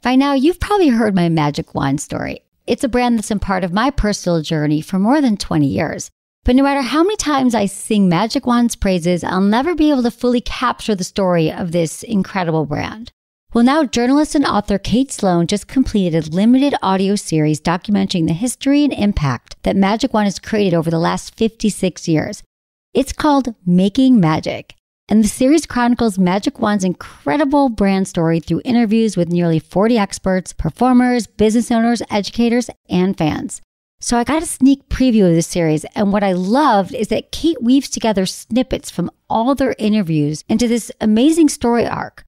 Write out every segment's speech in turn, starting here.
By now, you've probably heard my magic wand story. It's a brand that's been part of my personal journey for more than 20 years. But no matter how many times I sing Magic Wand's praises, I'll never be able to fully capture the story of this incredible brand. Well, now journalist and author Kate Sloan just completed a limited audio series documenting the history and impact that Magic Wand has created over the last 56 years. It's called Making Magic, and the series chronicles Magic Wand's incredible brand story through interviews with nearly 40 experts, performers, business owners, educators, and fans. So I got a sneak preview of the series, and what I loved is that Kate weaves together snippets from all their interviews into this amazing story arc.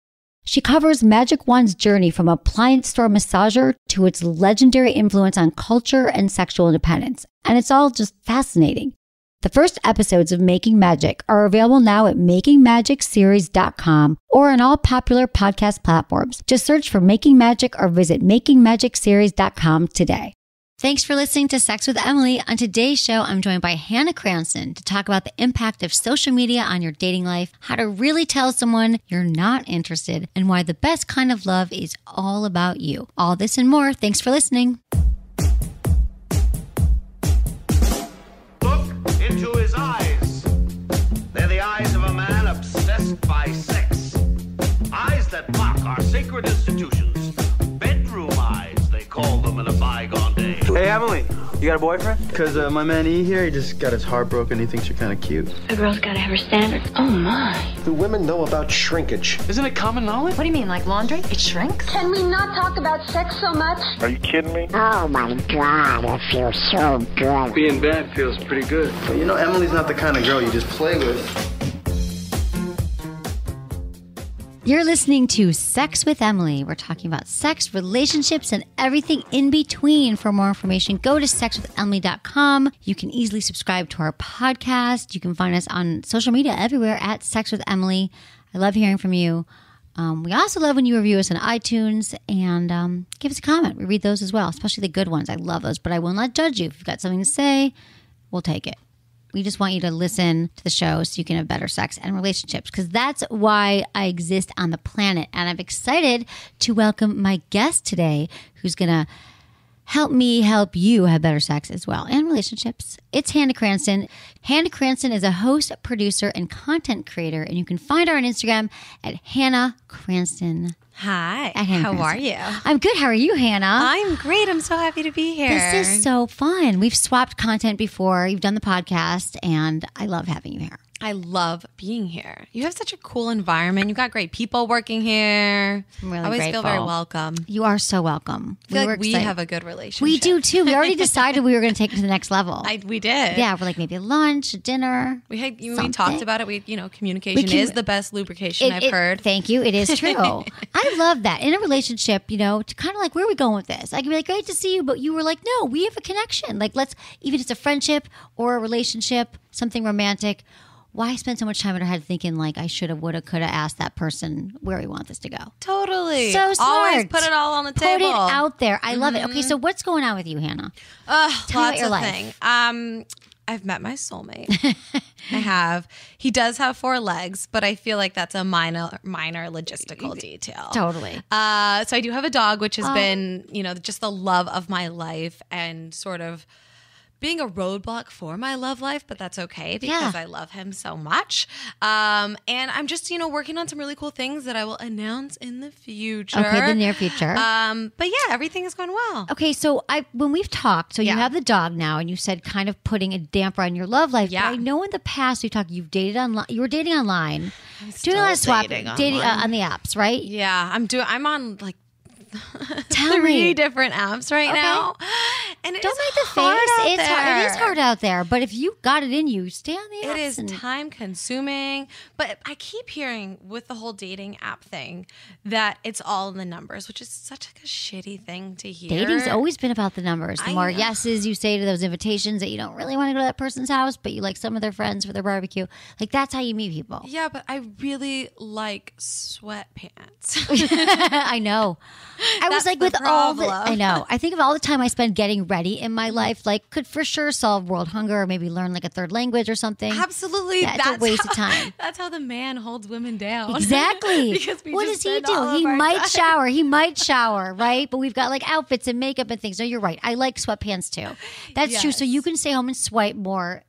She covers Magic Wand's journey from appliance store massager to its legendary influence on culture and sexual independence, and it's all just fascinating. The first episodes of Making Magic are available now at makingmagicseries.com or on all popular podcast platforms. Just search for Making Magic or visit makingmagicseries.com today. Thanks for listening to Sex with Emily. On today's show, I'm joined by Hannah Cranston to talk about the impact of social media on your dating life, how to really tell someone you're not interested, and why the best kind of love is all about you. All this and more. Thanks for listening. Look into his eyes. They're the eyes of a man obsessed by sex. Eyes that mock our sacred institutions. Bedroom eyes, they call them in a bygone day. Hey, Emily, you got a boyfriend? Because my man E here, he just got his heart broken. He thinks you're kind of cute. A girl's got to have her standards. Oh, my. Do women know about shrinkage? Isn't it common knowledge? What do you mean, like laundry? It shrinks? Can we not talk about sex so much? Are you kidding me? Oh my God, it feels so good. Being bad feels pretty good. But you know, Emily's not the kind of girl you just play with. You're listening to Sex with Emily. We're talking about sex, relationships, and everything in between. For more information, go to sexwithemily.com. You can easily subscribe to our podcast. You can find us on social media everywhere at Sex with Emily. I love hearing from you. We also love when you review us on iTunes and give us a comment. We read those as well, especially the good ones. I love those, but I will not judge you. If you've got something to say, we'll take it. We just want you to listen to the show so you can have better sex and relationships, because that's why I exist on the planet. And I'm excited to welcome my guest today, who's going to help me help you have better sex as well and relationships. It's Hannah Cranston. Hannah Cranston is a host, producer, and content creator, and you can find her on Instagram at Hannah Cranston. Hi, How are you? I'm good. How are you, Hannah? I'm great. I'm so happy to be here. This is so fun. We've swapped content before. You've done the podcast, and I love having you here. I love being here. You have such a cool environment. You've got great people working here. I'm really I always grateful. feel very welcome. You are so welcome. I feel like we have a good relationship. We do too. We already decided we were going to take it to the next level. We did. Yeah, we're like maybe a lunch, a dinner. We talked about it. Communication is the best lubrication I've heard. Thank you. It is true. I love that. In a relationship, to kind of like, where are we going with this? I can be like, great to see you, but you were like, no, we have a connection. Like, let's, even if it's a friendship or a relationship, something romantic, why spend so much time in our head thinking like I should have, would have, could have asked that person where we want this to go? Totally. So smart. Always put it all on the table. Put it out there. I love it. Okay, so what's going on with you, Hannah? Tell me about your life. I've met my soulmate. I have. He does have 4 legs, but I feel like that's a minor logistical detail. Totally. So I do have a dog, which has been, just the love of my life and sort of being a roadblock for my love life, but that's okay because I love him so much. And I'm just, working on some really cool things that I will announce in the future. Okay, the near future. But yeah, everything is going well. Okay, so when we've talked, you have the dog now, and you said kind of putting a damper on your love life. Yeah. But I know in the past you've dated online. You were dating online, Still doing a lot of swapping, dating online. on the apps, right? Yeah, I'm on like Tell 3 me. different apps right now. And Don't make the face. It is hard out there. But if you got it in you, stay on the apps. It is time consuming. But I keep hearing with the whole dating app thing that it's all in the numbers, which is such like a shitty thing to hear. Dating's always been about the numbers. The more yeses you say to those invitations that you don't really want to go to that person's house, but you like some of their friends for their barbecue. Like, that's how you meet people. Yeah, but I really like sweatpants. I know. I was like, with all the, I know. I think of all the time I spend getting ready in my life, like could for sure solve world hunger or maybe learn like a third language or something. Absolutely. That's a waste of time. That's how the man holds women down. Exactly. Because what does he do? He might shower. He might shower, right? But we've got like outfits and makeup and things. No, you're right. I like sweatpants too. That's true. So you can stay home and swipe more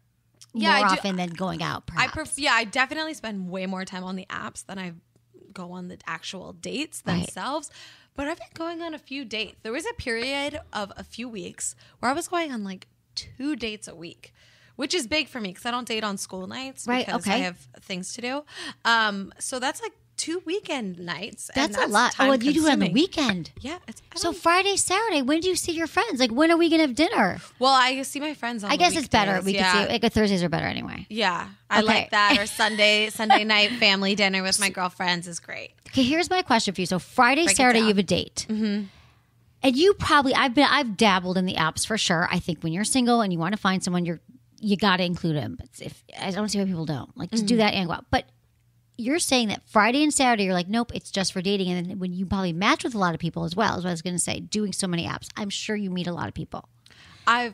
often than going out, perhaps. I definitely spend way more time on the apps than I go on the actual dates themselves. But I've been going on a few dates. There was a period of a few weeks where I was going on like 2 dates a week, which is big for me because I don't date on school nights because I have things to do. So that's like 2 weekend nights. That's a lot. Oh, you do it on the weekend. Yeah. So Friday, Saturday, when do you see your friends? Like, when are we going to have dinner? Well, I see my friends on I guess it's better. We can see, like, Thursdays are better anyway. Yeah. I like that. Or Sunday night family dinner with my girlfriends is great. Okay, here's my question for you. So Friday, Saturday, you have a date. Mm-hmm. And you probably, I've dabbled in the apps for sure. I think when you're single and you want to find someone, you got to include them. But I don't see why people don't. Like, just do that and go out. But you're saying that Friday and Saturday, you're like, nope, it's just for dating. And then when you probably match with a lot of people as well, is what I was going to say, doing so many apps, I'm sure you meet a lot of people. I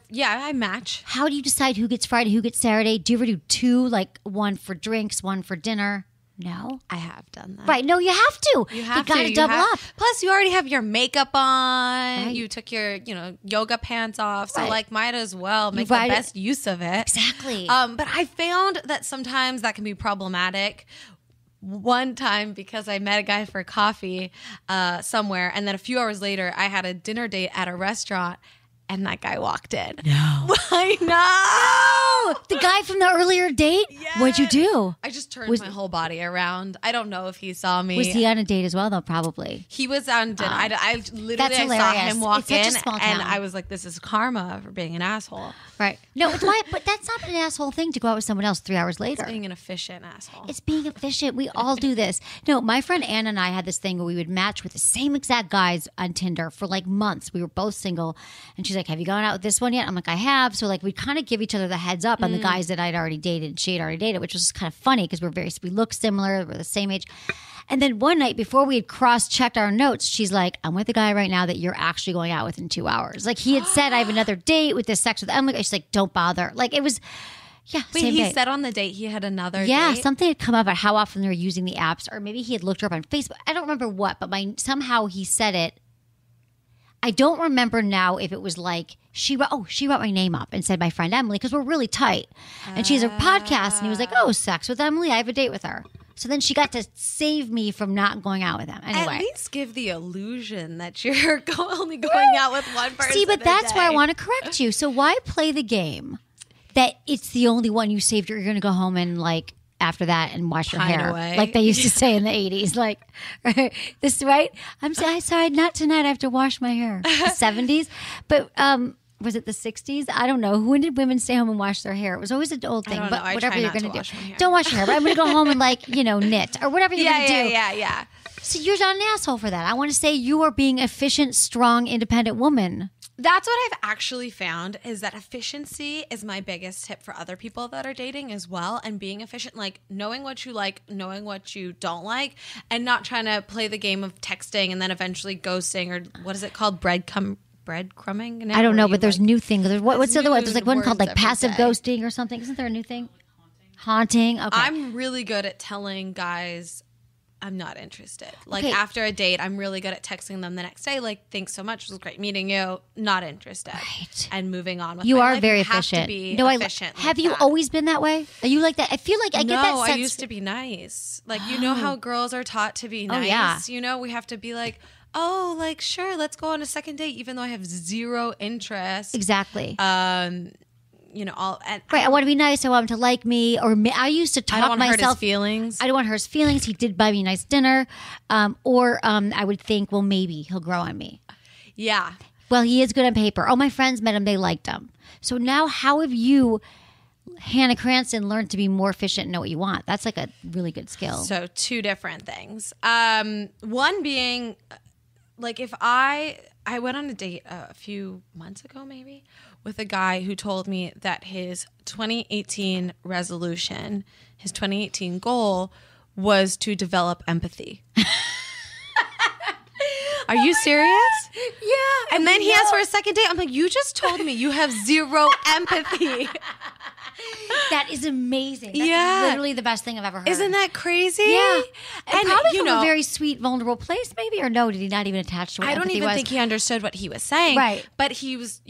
match. How do you decide who gets Friday, who gets Saturday? Do you ever do 2, like one for drinks, one for dinner? No? I have done that. Right. No, you have to. You got to double up. Plus, you already have your makeup on. Right. You took your, yoga pants off. So, might as well make the best use of it. Exactly. But I found that sometimes that can be problematic. One time because I met a guy for coffee somewhere, and then a few hours later I had a dinner date at a restaurant and that guy walked in. No. I know. The guy from the earlier date? Yes. What'd you do? I just turned my whole body around. I don't know if he saw me. Was he on a date as well, though? Probably. He was on dinner. I literally saw him walk in, and I was like, this is karma for being an asshole. Right. No, but that's not an asshole thing to go out with someone else 3 hours later. It's being an efficient asshole. It's being efficient. We all do this. No, my friend Ann and I had this thing where we would match with the same exact guys on Tinder for like months. We were both single, and she's like, have you gone out with this one yet? I'm like, I have. So like we'd kind of give each other the heads up on the guys that I'd already dated and she had already dated, which was kind of funny because we look similar, we're the same age. And then one night before we had cross-checked our notes, she's like, I'm with a guy right now that you're actually going out with in 2 hours. Like he had said, I have another date with this sex with Emily. She's like, don't bother. Like it was, Wait, he said on the date he had another date? Yeah, something had come up about how often they were using the apps, or maybe he had looked her up on Facebook. I don't remember what, but somehow he said it. I don't remember now if it was like she wrote my name up and said my friend Emily because we're really tight. And she has a podcast and he was like, oh, sex with Emily. I have a date with her. So then she got to save me from not going out with him. Anyway. At least give the illusion that you're only going out with one person. See, but that's why I want to correct you. So why play the game that it's the only one you saved? You're going to go home and like after that and wash your hair away. like they used to say in the 80s. Like, this, right? I'm sorry, not tonight. I have to wash my hair. The 70s. But was it the 60s? I don't know. When did women stay home and wash their hair? It was always an old thing. But whatever you're going to do. Don't wash your hair. But I'm going to go home and like, knit or whatever you're going to do. Yeah. So you're not an asshole for that. I want to say you are being efficient, strong, independent woman. That's what I've actually found is that efficiency is my biggest tip for other people that are dating as well. And being efficient, like knowing what you like, knowing what you don't like, and not trying to play the game of texting and then eventually ghosting or what is it called? Breadcrumbing? Now, I don't know, but there's new things. What's the other one? There's like one called like passive ghosting or something. Isn't there a new thing? Haunting. Okay. I'm really good at telling guys I'm not interested. Like after a date, I'm really good at texting them the next day. Like, thanks so much. It was great meeting you. Not interested. Right. And moving on with you my are life. very you have efficient. To be efficient. Have you always been that way? Are you like that? I feel like I get that sense. No, I used to be nice. Like, you know how girls are taught to be nice? Yeah. We have to be like, oh, like, sure, let's go on a second date, even though I have zero interest. Exactly. Right. I want to be nice. I want him to like me. Or I used to talk I don't want myself. To hurt his feelings. I don't want to hurt his feelings. He did buy me a nice dinner. Or I would think, well, maybe he'll grow on me. Yeah. Well, he is good on paper. Oh, my friends met him. They liked him. So now how have you, Hannah Cranston, learned to be more efficient and know what you want? That's like a really good skill. So 2 different things. One being, like if I went on a date a few months ago maybe with a guy who told me that his 2018 resolution, his 2018 goal was to develop empathy. Are you serious? Yeah. And then he asked for a second date. I'm like, you just told me you have zero empathy. That is amazing. That's literally the best thing I've ever heard. Isn't that crazy? Yeah. And probably you from know, a very sweet, vulnerable place, maybe? Or no, did he not even attach to what I don't empathy even was? think he understood what he was saying. Right. But he was,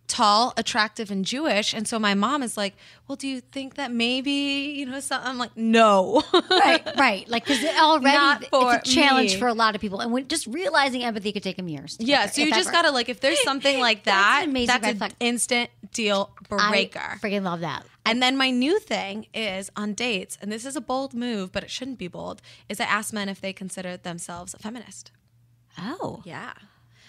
tall, attractive, and Jewish. And so my mom is like, well, do you think that maybe, something? I'm like, no. Right. Like, because already Not for it's a challenge me. for a lot of people. And when, just realizing empathy could take them years. Yeah, so you just got to, like, if there's something like that, That's an amazing that's red an flag. instant deal breaker. I freaking love that. And then my new thing is on dates, and this is a bold move, but it shouldn't be bold, is I ask men if they consider themselves a feminist. Oh. Yeah.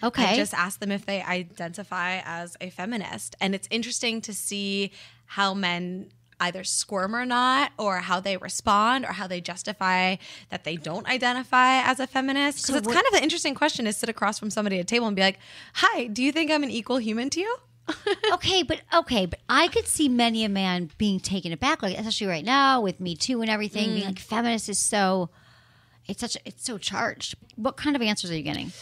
Okay. I just ask them if they identify as a feminist. And it's interesting to see how men either squirm or not, or how they respond, or how they justify that they don't identify as a feminist. Because it's kind of an interesting question to sit across from somebody at a table and be like, hi, do you think I'm an equal human to you? Okay, but I could see many a man being taken aback, like especially right now with Me Too and everything, being like, feminist is it's so charged. What kind of answers are you getting?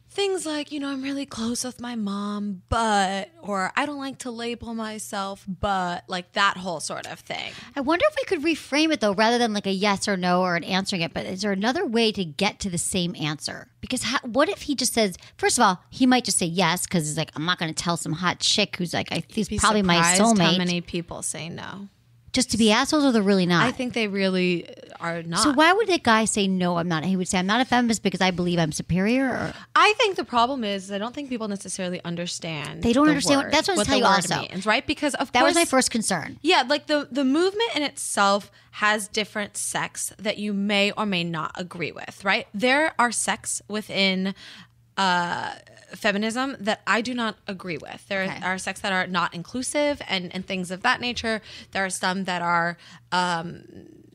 Things like, I'm really close with my mom, but, or I don't like to label myself, but, like that whole sort of thing. I wonder if we could reframe it though, rather than like a yes or no or an answering it. But is there another way to get to the same answer? Because what if he just says, first of all, he might just say yes because he's like, I'm not going to tell some hot chick who's like, he's probably my soulmate. How many people say no? Just to be assholes, or they're really not? I think they really are not. So why would that guy say no? I'm not. He would say I'm not a feminist because I believe I'm superior. Or? I think the problem is I don't think people necessarily understand. They don't the understand word, that's what I'm the telling you word also. means, right? Because of That course, was my first concern. Yeah, like the movement in itself has different sects that you may or may not agree with, right? There are sects within feminism that I do not agree with. There are sects that are not inclusive and things of that nature. There are some that are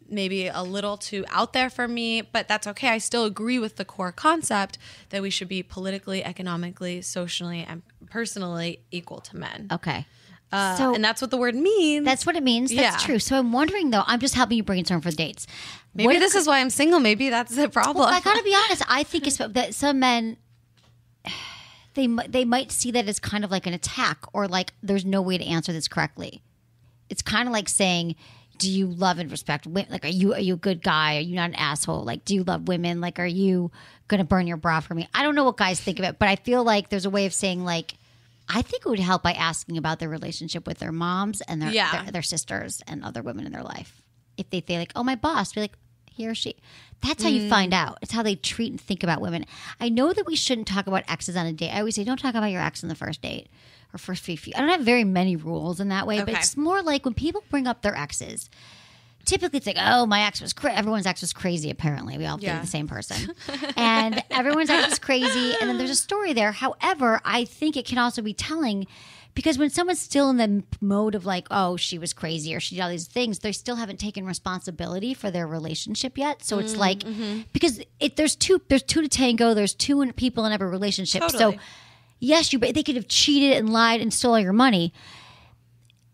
maybe a little too out there for me, but that's okay. I still agree with the core concept that we should be politically, economically, socially, and personally equal to men. Okay. And that's what the word means. That's what it means. That's true. So I'm wondering though, I'm just helping you brainstorm for dates. Maybe this is why I'm single. Maybe that's the problem. Well, I gotta be honest. I think it's that some men, they might see that as kind of like an attack, or like there's no way to answer this correctly. It's kind of like saying, do you love and respect women? Like, are you a good guy? Are you not an asshole? Like, do you love women? Like, are you gonna burn your bra for me? I don't know what guys think of it, but I feel like there's a way of saying like, I think it would help by asking about their relationship with their moms and their sisters and other women in their life. If they say like, oh, my boss, be like, he or she. That's how you find out. It's how they treat and think about women. I know that we shouldn't talk about exes on a date. I always say, don't talk about your ex on the first date or first few. I don't have very many rules in that way, but it's more like when people bring up their exes, typically it's like, oh, my ex was crazy. Everyone's ex was crazy, apparently. We all think the same person. And everyone's ex is crazy. And then there's a story there. However, I think it can also be telling because when someone's still in the mode of like, oh, she was crazy or she did all these things, they still haven't taken responsibility for their relationship yet. So it's like, because there's two to tango. There's two people in every relationship. Totally. So yes, they could have cheated and lied and stole all your money.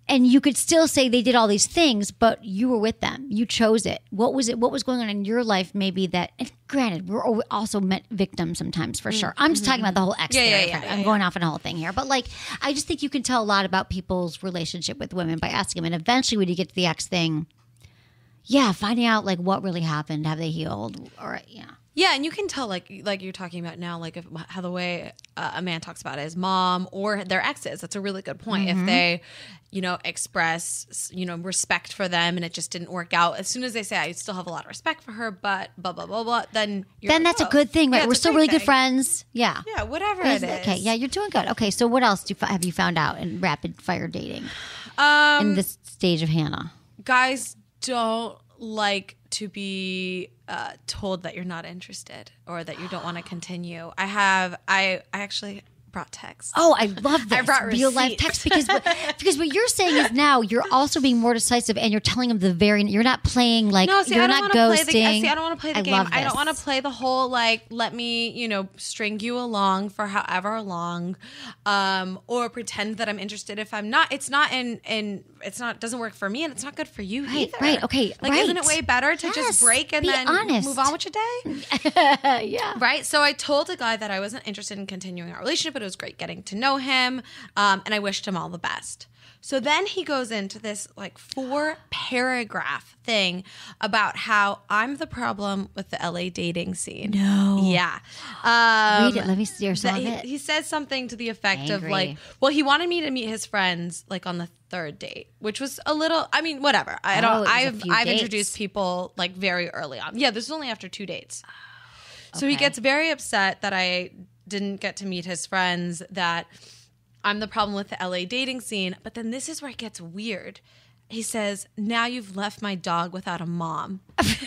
And you could still say they did all these things, but you were with them. You chose it. What was it? What was going on in your life? Maybe that. And granted, we're also victims sometimes, for sure. I'm just talking about the whole ex theory. I'm going off on a whole thing here, but like, I just think you can tell a lot about people's relationship with women by asking them. And eventually, when you get to the ex thing, finding out like what really happened, have they healed, or Yeah, and you can tell, like you're talking about now, like how the way a man talks about his mom or their exes. That's a really good point. If they, express, respect for them and it just didn't work out, as soon as they say, I still have a lot of respect for her, but blah, blah, blah, blah, then that's a good thing, right? Yeah, we're still really good friends. Yeah. Yeah, whatever it is. Okay, yeah, you're doing good. Okay, so what else have you found out in rapid fire dating in this stage of Hannah? Guys don't like to be told that you're not interested or that you don't want to continue. I actually brought text. Oh, I love this. I brought real life receipts. text because what you're saying is now you're also being more decisive and you're telling them you're not playing like No, see, you're I don't not wanna ghosting. I don't want to play the game. Love I don't this. want to play the whole like let me, string you along for however long, or pretend that I'm interested if I'm not. It's not doesn't work for me, and it's not good for you either. Right, okay, Like, right. isn't it way better to just break and be then honest. move on with your day? Yeah. Right. So I told a guy that I wasn't interested in continuing our relationship, but it was great getting to know him. And I wished him all the best. So then he goes into this like 4-paragraph thing about how I'm the problem with the LA dating scene. No. Yeah. Read it. Let me see your some of it. He says something to the effect of Angry. like, well, he wanted me to meet his friends like on the 3rd date, which was a little, I mean, whatever. It was a few I've dates. introduced people like very early on. Yeah, this was only after 2 dates. So he Okay. gets very upset that I didn't get to meet his friends, that I'm the problem with the LA dating scene. But then this is where it gets weird. He says, now you've left my dog without a mom. This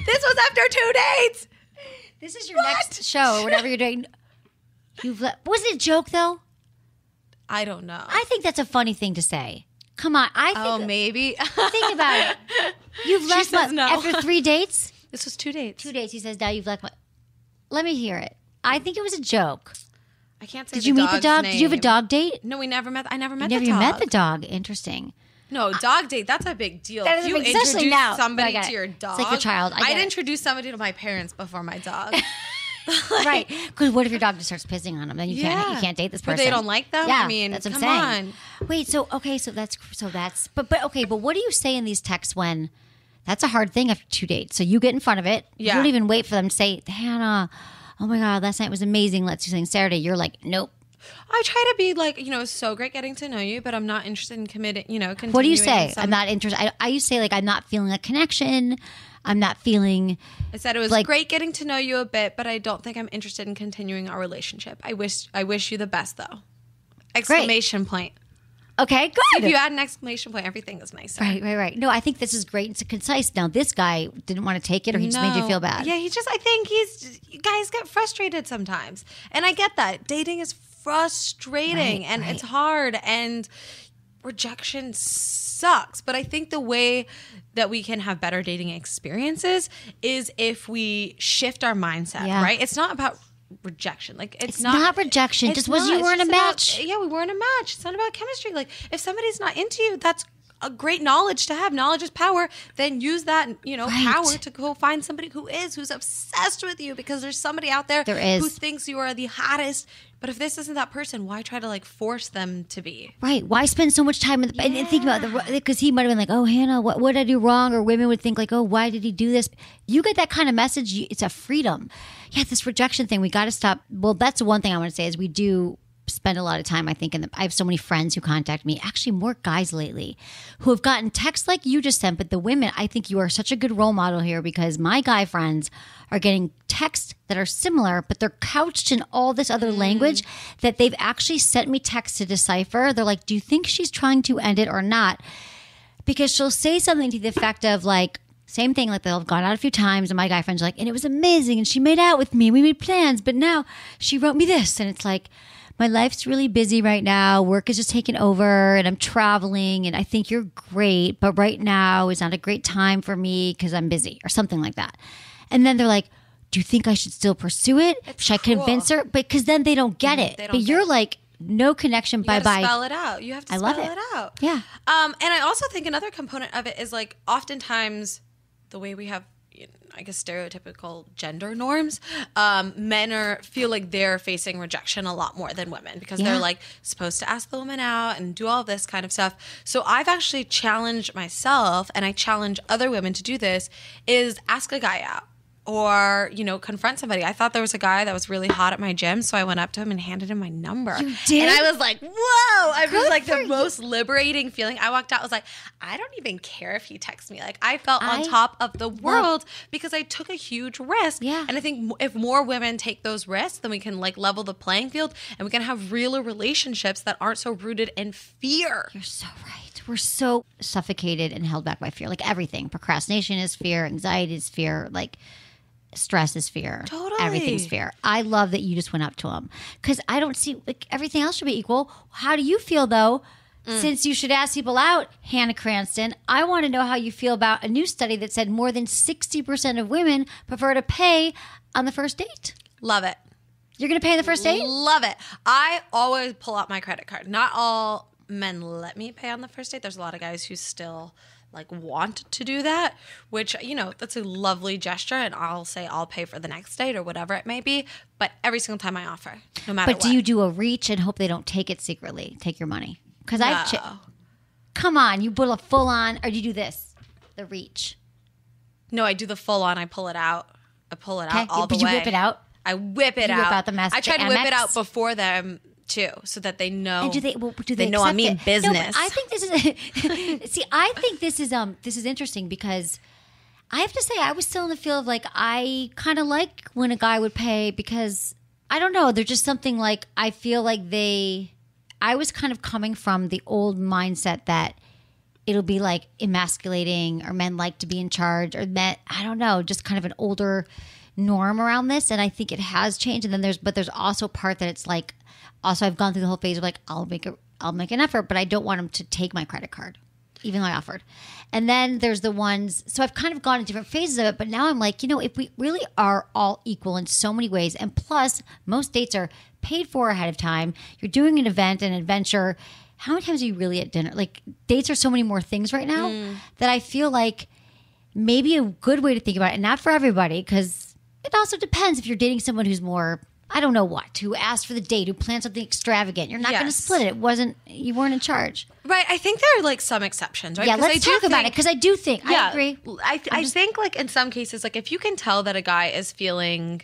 was after 2 dates. This is your next show or whatever you're doing. Was it a joke though? I don't know. I think that's a funny thing to say. Come on. Maybe. Think about it. You've left says no. after 3 dates? This was 2 dates. 2 dates. He says, now you've left my. Let me hear it. I think it was a joke. I can't say Did the you meet the dog's dog? name. Did you have a dog date? No, we never met. I never met Never the even dog. met the dog. Interesting. No, dog date, that's a big deal. That If is you a big- especially introduce now. somebody I get to it. your It's dog. like your child. I get I'd it. introduce somebody to my parents before my dog. Right. Because what if your dog just starts pissing on him? Then you can't date this person. But they don't like them? Yeah, I mean, that's what I'm come saying. Wait, so that's but what do you say in these texts when that's a hard thing after 2 dates? So you get in front of it. Yeah. You don't even wait for them to say, Hannah, oh my God, last night was amazing. Let's do something Saturday. You're like, nope. I try to be like, it's so great getting to know you, but I'm not interested in continuing. What do you say? some- I'm not interested. I used to say like I'm not feeling a connection. I'm not feeling. I said it was like- great getting to know you a bit, but I don't think I'm interested in continuing our relationship. I wish you the best though. Exclamation point. Okay, good. If you add an exclamation point, everything is nicer. Right. No, I think this is great and concise. Now, this guy didn't want to take it, or he just made you feel bad. Yeah, I think guys get frustrated sometimes. And I get that. Dating is frustrating and it's hard and rejection sucks. But I think the way that we can have better dating experiences is if we shift our mindset, right? It's not about rejection. Like it's not rejection. it's Just was not. you It's were in a just about- match. Yeah, we were in a match. It's not about chemistry. Like if somebody's not into you, that's a great knowledge to have. Knowledge is power. Then use that, power to go find somebody who's obsessed with you, because there's somebody out there who thinks you are the hottest. But if this isn't that person, why try to force them to be? Right. Why spend so much time and think about because he might have been like, oh, Hannah, what did I do wrong? Or women would think like, oh, why did he do this? You get that kind of message. It's a freedom. Yeah, this rejection thing, we got to stop. Well, that's one thing I want to say is we do spend a lot of time, I think, I have so many friends who contact me, actually more guys lately, who have gotten texts like you just sent, but the women, I think you are such a good role model here, because my guy friends are getting texts that are similar, but they're couched in all this other language that they've actually sent me texts to decipher. They're like, do you think she's trying to end it or not? Because she'll say something to the effect of like, same thing, like they'll have gone out a few times and my guy friends are like, and it was amazing and she made out with me, we made plans, but now she wrote me this. And it's like, my life's really busy right now. Work is just taking over and I'm traveling and I think you're great, but right now is not a great time for me because I'm busy or something like that. And then they're like, do you think I should still pursue it? Should I convince her? But because then they don't get it. But you're like, no connection, bye-bye. You have to spell it out. You have to spell it out. Yeah. And I also think another component of it is like oftentimes the way we have, I guess, stereotypical gender norms, men feel like they're facing rejection a lot more than women, because they're like supposed to ask the woman out and do all this kind of stuff. So I've actually challenged myself, and I challenge other women to do this, is ask a guy out. Or, confront somebody. I thought there was a guy that was really hot at my gym, so I went up to him and handed him my number. You did? And I was like, whoa! I was like the most liberating feeling. I walked out, I was like, I don't even care if he texts me. Like, I felt on top of the world because I took a huge risk. Yeah. And I think if more women take those risks, then we can level the playing field and we can have realer relationships that aren't so rooted in fear. You're so right. We're so suffocated and held back by fear. Like everything. Procrastination is fear. Anxiety is fear. Like, stress is fear. Totally. Everything's fear. I love that you just went up to him because I don't see like everything else should be equal. How do you feel though? Since you should ask people out, Hannah Cranston, I want to know how you feel about a new study that said more than 60% of women prefer to pay on the first date. Love it. You're going to pay on the first date? Love it. I always pull out my credit card. Not all men let me pay on the first date. There's a lot of guys who still like want to do that, which, you know, that's a lovely gesture, and I'll say I'll pay for the next date or whatever it may be, but every single time I offer, no matter what. But do you do a reach and hope they don't take it secretly, take your money? Because No. Come on, you put a full on, or do you do this, the reach? No, I do the full on. I pull it out. I pull it out all the way. But you whip it out? I whip it You out. whip out the mess. I try to the whip Amex? it out before them too, so that they know. And do they they know I mean accept it? business? No, but I think this is. See, I think this is interesting because I have to say I was still in the feel of like I kind of like when a guy would pay because I don't know. There's just something like I feel like I was kind of coming from the old mindset that it'll be like emasculating or men like to be in charge or men, I don't know, just kind of an older norm around this. And I think it has changed. And then there's also a part that it's like, also I've gone through the whole phase of like, I'll make an effort, but I don't want him to take my credit card, even though I offered. And then there's the ones, so I've kind of gone in different phases of it, but now I'm like, you know, if we really are all equal in so many ways, and plus most dates are paid for ahead of time, you're doing an event, an adventure, how many times are you really at dinner? Like dates are so many more things right now that I feel like maybe a good way to think about it, and not for everybody, because it also depends if you're dating someone who's more, I don't know what, who asked for the date, who planned something extravagant. You're not going to split it. You weren't in charge. Right. I think there are like some exceptions, right? Yeah, let's talk about it because I do think, I agree. I think like in some cases, like if you can tell that a guy is feeling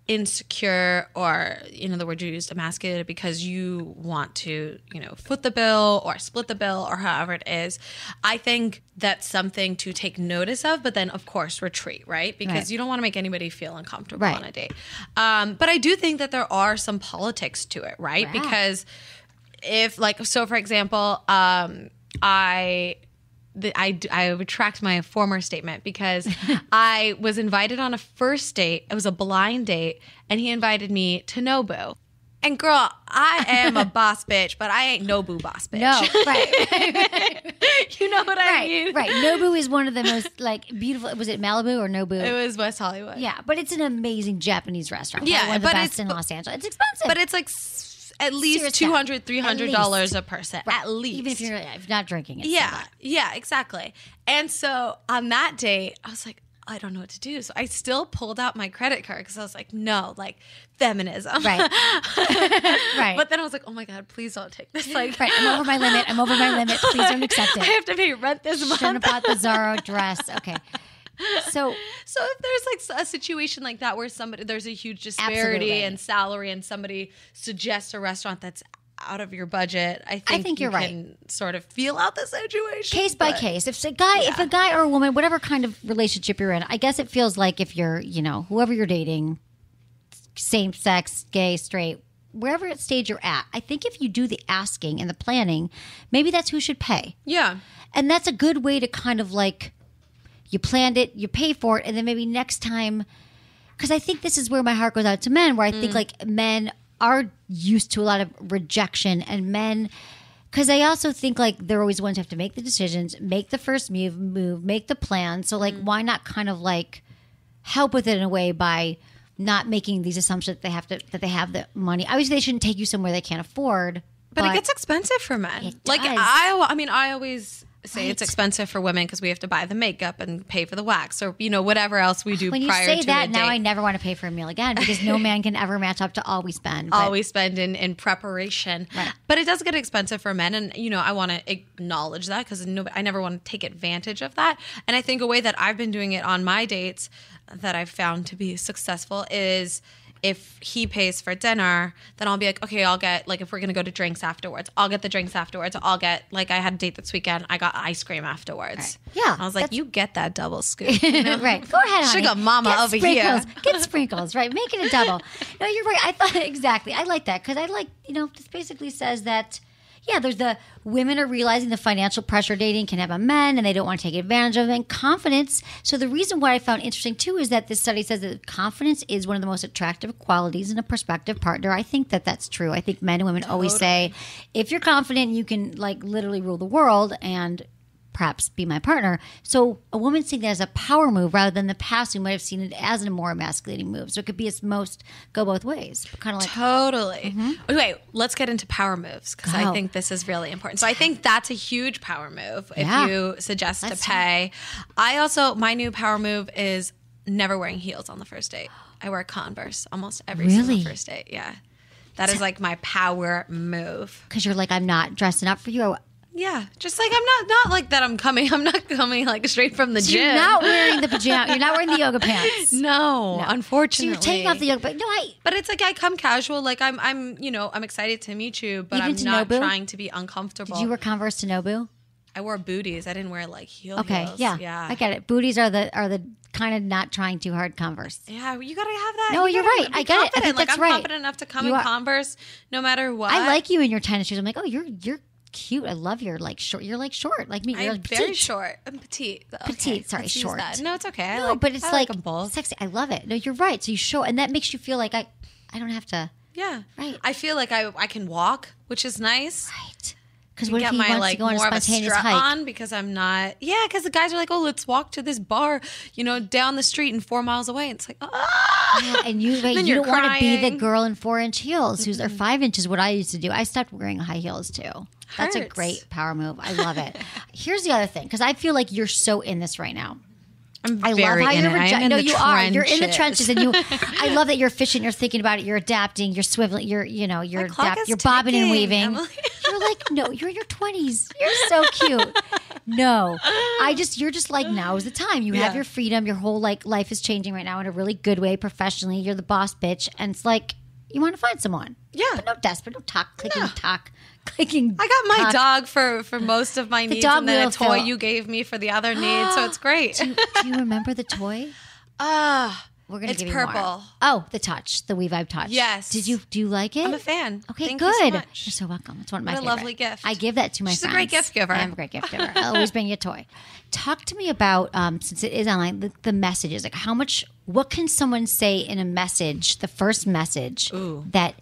insecure or, in other words, you used emasculated because you want to, foot the bill or split the bill or however it is, I think that's something to take notice of, but then of course retreat, right? Because you don't want to make anybody feel uncomfortable on a date. But I do think that there are some politics to it, right? Because if like, so for example, I retract my former statement because I was invited on a first date. It was a blind date, and he invited me to Nobu. And girl, I am a boss bitch, but I ain't Nobu boss bitch. No, right. You know what I mean? Right. Nobu is one of the most like beautiful. Was it Malibu or Nobu? It was West Hollywood. Yeah, but it's an amazing Japanese restaurant. Yeah, one of the best in Los Angeles. It's expensive, but it's like at least $200, $300 a person, at least. Even if you're not drinking. It's yeah, exactly. And so on that date, I was like, I don't know what to do. So I still pulled out my credit card because I was like, no, like feminism. Right. Right. But then I was like, oh my God, please don't take this. Like, right. I'm over my limit. Please don't accept it. I have to pay rent this month. Shouldn't have bought the Zara dress. Okay. So if there's like a situation like that where there's a huge disparity in salary and somebody suggests a restaurant that's out of your budget, I think you're right. Can sort of feel out the situation. Case by case. If a guy or a woman, whatever kind of relationship you're in, I guess it feels like if you're, whoever you're dating, same sex, gay, straight, wherever stage you're at, I think if you do the asking and the planning, maybe that's who should pay. Yeah. And that's a good way to kind of like, you planned it, you pay for it, and then maybe next time, because I think this is where my heart goes out to men, where I think like men are used to a lot of rejection, and men, because I also think like they're always the ones who have to make the decisions, make the first move, make the plan. So like, why not kind of like help with it in a way by not making these assumptions that they have the money. Obviously, they shouldn't take you somewhere they can't afford. But it gets expensive for men. It like does. I always say it's expensive for women because we have to buy the makeup and pay for the wax or whatever else we do when you prior say to that, a now date. I never want to pay for a meal again because no man can ever match up to all we spend. All we spend in preparation. Right. But it does get expensive for men, and I want to acknowledge that because I never want to take advantage of that. And I think a way that I've been doing it on my dates that I've found to be successful is if he pays for dinner, then I'll be like, okay, I'll get, like, if we're going to go to drinks afterwards, I'll get the drinks afterwards. I'll get, like, I had a date this weekend. I got ice cream afterwards. Right. Yeah. I was like, you get that double scoop. Right. Go ahead, honey. Sugar mama Get over sprinkles. here. Get sprinkles, right? Make it a double. No, you're right. I thought, exactly. I like that because I like, this basically says that, Yeah, there's the women are realizing the financial pressure dating can have on men and they don't want to take advantage of it. And confidence. So the reason what I found interesting too is that this study says that confidence is one of the most attractive qualities in a prospective partner. I think that that's true. I think men and women always say, if you're confident, you can like literally rule the world and perhaps be my partner. So a woman seeing that as a power move rather than the past we might have seen it as a more emasculating move. So it could be its most go both ways. Kind of like totally. Okay, let's get into power moves because I think this is really important. So I think that's a huge power move if you suggest to pay. I also, my new power move is never wearing heels on the first date. I wear Converse almost every single first date. Yeah. That is like my power move. Because you're like, I'm not dressing up for you. Yeah, just like I'm not like that. I'm not coming like straight from the gym. You're not wearing the pajama. You're not wearing the yoga pants. No, unfortunately. So you're taking off the yoga pants. But it's like I come casual. Like I'm excited to meet you, but Even I'm not Nobu? trying to be uncomfortable. Did you wear Converse to Nobu? I wore booties. I didn't wear like heels. Yeah, I get it. Booties are the kind of not trying too hard Converse. Yeah, you gotta have that. No, you're right. I get it. I think like that's I'm confident enough to come in Converse no matter what. I like you in your tennis shoes. I'm like, oh, you're cute. I love your like short. You're like short, like me. You're I'm like very short. I'm petite. Okay, petite. Sorry, short. No, it's okay. No, but it's I like them both. sexy. I love it. No, you're right. So you show, and that makes you feel like I don't have to. Yeah, right. I feel like I can walk, which is nice. Right. Because what if get he my wants like to go on a more of a spontaneous strut hike? on because I'm not. Yeah, because the guys are like, oh, let's walk to this bar, down the street and 4 miles away. And it's like, Yeah, and you Then you you're don't want to be the crying. girl in 4-inch heels who's or 5 inches. What I used to do, I stopped wearing high heels too. That's a Hurts. great power move. I love it. Here's the other thing, because I feel like you're so in this right now. I love how you're No, you are. You're in the trenches, and you. I love that you're efficient. You're thinking about it. You're adapting. You're swiveling. You're you're bobbing and weaving. Emily. You're like you're in your 20s. You're so cute. No, you're just like now is the time. You have your freedom. Your whole like life is changing right now in a really good way professionally. You're the boss bitch, and it's like you want to find someone. Yeah, but no desperate, no clicking. I got my dog for most of my needs, dog and then a will toy fill. you gave me for the other needs, so it's great. Do you remember the toy? We're gonna it's give you purple. more. Oh, the touch, the We Vibe touch. Yes. Do you like it? I'm a fan. Okay, Thank good. you so much. You're so welcome. It's one of my What a favorite. lovely gift. I give that to my She's friends. a great gift giver. I am a great gift giver. I'll always bring you a toy. Talk to me about since it is online, the messages. Like what can someone say in a message, the first message that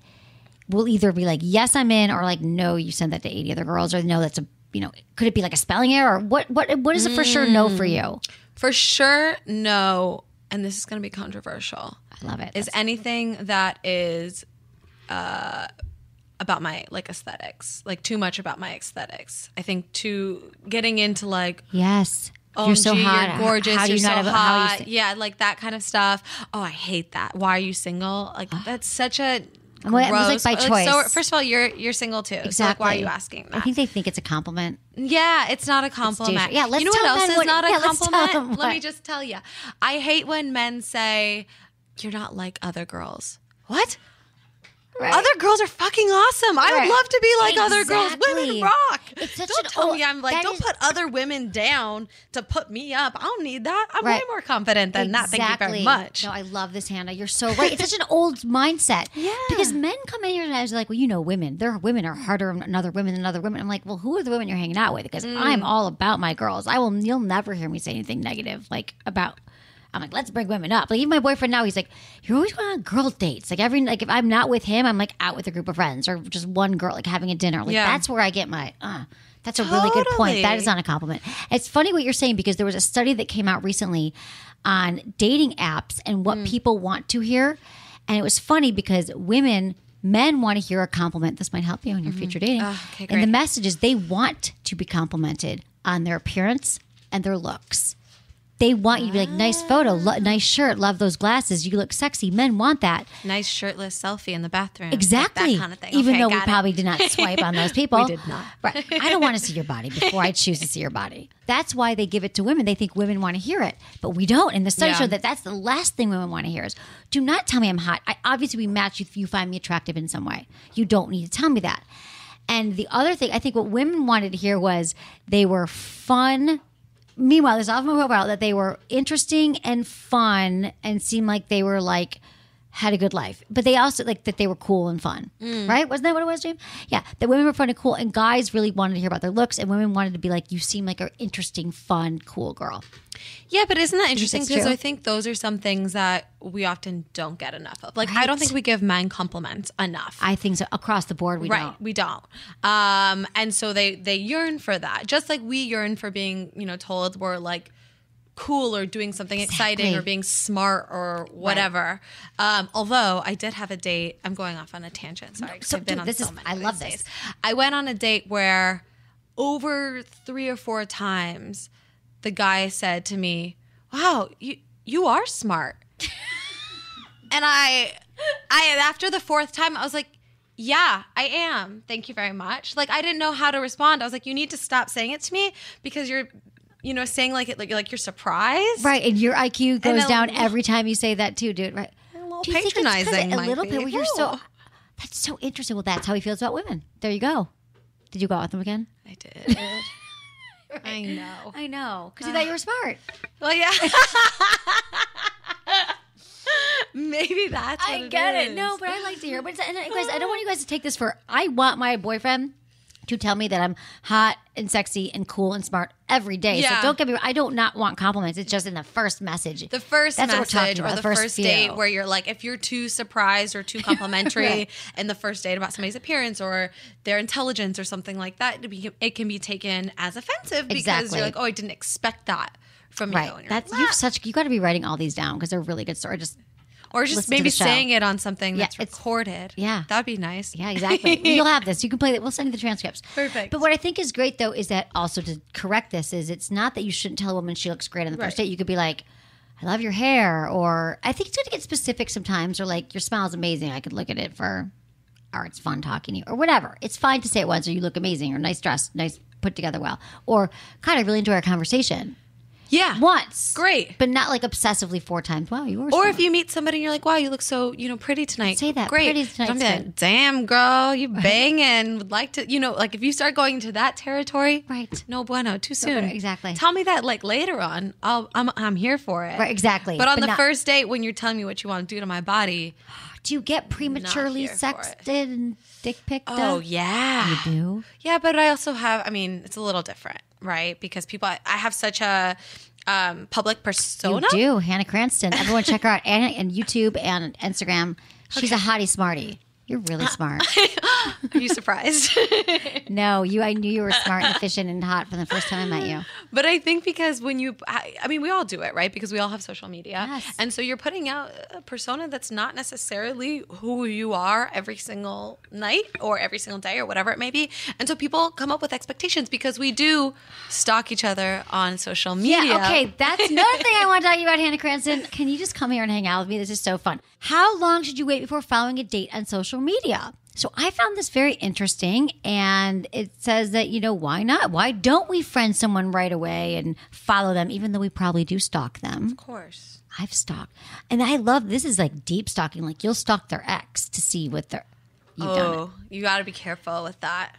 will either be like, yes, I'm in, or like, no, you sent that to 80 other girls, or no, that's could it be like a spelling error? Or what is a for sure no for you? For sure, no. And this is going to be controversial. I love it. Is anything that is about my like aesthetics, like too much about my aesthetics. I think getting into like yes. You're so hot. You're gorgeous. How do you you're not so have, hot. Yeah, like that kind of stuff. Oh, I hate that. Why are you single? Like that's such a gross. It was like by choice. So first of all, you're single too. Exactly. So like, why are you asking that? I think they think it's a compliment. Yeah, it's not a compliment. Yeah, let's you know what tell else men is not a let's tell them compliment? Let what. me just tell you. I hate when men say, "You're not like other girls." What? Right. Other girls are fucking awesome. I would love to be like other girls. Exactly. Women rock. It's such Don't an tell old- me I'm like, that don't is- put other women down to put me up. I don't need that. I'm way Right. more confident than that. Thank you very much. No, I love this, Hannah. You're so right. It's such an old mindset. Yeah. Because men come in here and they're like, well, women. Women are harder than other women. I'm like, well, who are the women you're hanging out with? Because I'm all about my girls. You'll never hear me say anything negative about. I'm like, let's bring women up. Like even my boyfriend now, he's like, you're always going on girl dates. Like if I'm not with him, I'm like out with a group of friends or just one girl, like having a dinner. Like that's where I get my. That's a really good point. That is not a compliment. It's funny what you're saying because there was a study that came out recently on dating apps and what people want to hear, and it was funny because men want to hear a compliment. This might help you in your future dating. Okay, and the great. message is they want to be complimented on their appearance and their looks. They want you to be like, nice photo, nice shirt, love those glasses. You look sexy. Men want that. Nice shirtless selfie in the bathroom. Exactly. Like that kind of thing. Even Okay, though we got it. probably did not swipe on those people. We did not. Right. I don't want to see your body before I choose to see your body. That's why they give it to women. They think women want to hear it, but we don't. And the study showed that that's the last thing women want to hear is, do not tell me I'm hot. Obviously, we match if you find me attractive in some way. You don't need to tell me that. And the other thing, I think what women wanted to hear was they were fun. Meanwhile, there's often a profile that they were interesting and fun and seemed like they were like had a good life, but they also like that they were cool and fun, right? Wasn't that what it was, James? Yeah, that women were fun and cool, and guys really wanted to hear about their looks, and women wanted to be like, you seem like an interesting, fun, cool girl. Yeah, but isn't that interesting? That's Because true. I think those are some things that we often don't get enough of. Like, I don't think we give men compliments enough. I think so. Across the board, we don't. We don't. And so they yearn for that, just like we yearn for being, told we're like cool or doing something exciting or being smart or whatever. Although I did have a date. I'm going off on a tangent. Sorry, 'cause I've been on so many. I love days. this. I went on a date where over 3 or 4 times the guy said to me, "Wow, you are smart." And I after the 4th time I was like, "Yeah, I am. Thank you very much." Like, I didn't know how to respond. I was like, "You need to stop saying it to me because you're saying like you're surprised." Right, and your IQ goes down every time you say that too, dude, right? A little Do you think it's 'cause patronizing. a little might bit be. where you're so that's so interesting. Well, that's how he feels about women. There you go. Did you go out with him again? I did. I know. I know, because he thought you were smart. Well, yeah. Maybe that's what I get it. is. No, but I like to hear. But guys, I don't want you guys to take this for. I want my boyfriend to tell me that I'm hot and sexy and cool and smart every day. Yeah. So don't get me wrong. I don't not want compliments. It's just in the first message. The first That's what we're message talking or about, the the first first date few. where you're like, if you're too surprised or too complimentary Right. in the first date about somebody's appearance or their intelligence or something like that, it can be taken as offensive because Exactly. you're like, oh, I didn't expect that from you. Right. And you're That's like, you got to be writing all these down because they're really good stories. Just or just listen to maybe the show. saying it on something Yeah, that's it's- recorded. yeah. That would be nice. Yeah, exactly. You'll have this. You can play it. We'll send you the transcripts. Perfect. But what I think is great, though, is that also to correct this is it's not that you shouldn't tell a woman she looks great on the first Right. date. You could be like, I love your hair. Or I think it's good to get specific sometimes. Or like, your smile's amazing. I could look at it for, or it's fun talking to you. Or whatever. It's fine to say it once. Or you look amazing. Or nice dress. Nice put together well. Or God, I really enjoy our conversation. Yeah. Once. Great. But not like obsessively 4 times. Wow, you were Or smart. if you meet somebody and you're like, wow, you look so, pretty tonight. Say that. Great. Pretty tonight's I'm like, good. damn, girl, you banging. Would like to, like if you start going to that territory, Right. no bueno, too soon. bueno, exactly. Tell me that like later on. I'm here for it. Right, exactly. But on But the not- first date, when you're telling me what you want to do to my body, Do you get prematurely here for it. sexted and dick picked oh up? yeah, You do? yeah. But I also have. I mean, it's a little different, right? Because I have such a public persona. You do. Hannah Cranston. Everyone check her out and YouTube and Instagram. She's a hottie smartie. You're really smart. Are you surprised? No, I knew you were smart and efficient and hot from the first time I met you. But I think because when I mean, we all do it, right? Because we all have social media. Yes. And so you're putting out a persona that's not necessarily who you are every single night or every single day or whatever it may be. And so people come up with expectations because we do stalk each other on social media. Yeah, okay. That's another thing I want to talk to you about, Hannah Cranston. Can you just come here and hang out with me? This is so fun. How long should you wait before following a date on social media? So I found this very interesting, and it says that, why not? Why don't we friend someone right away and follow them, even though we probably do stalk them? Of course. I've stalked. And I love, this is like deep stalking. Like you'll stalk their ex to see what you've done it. You got to be careful with that.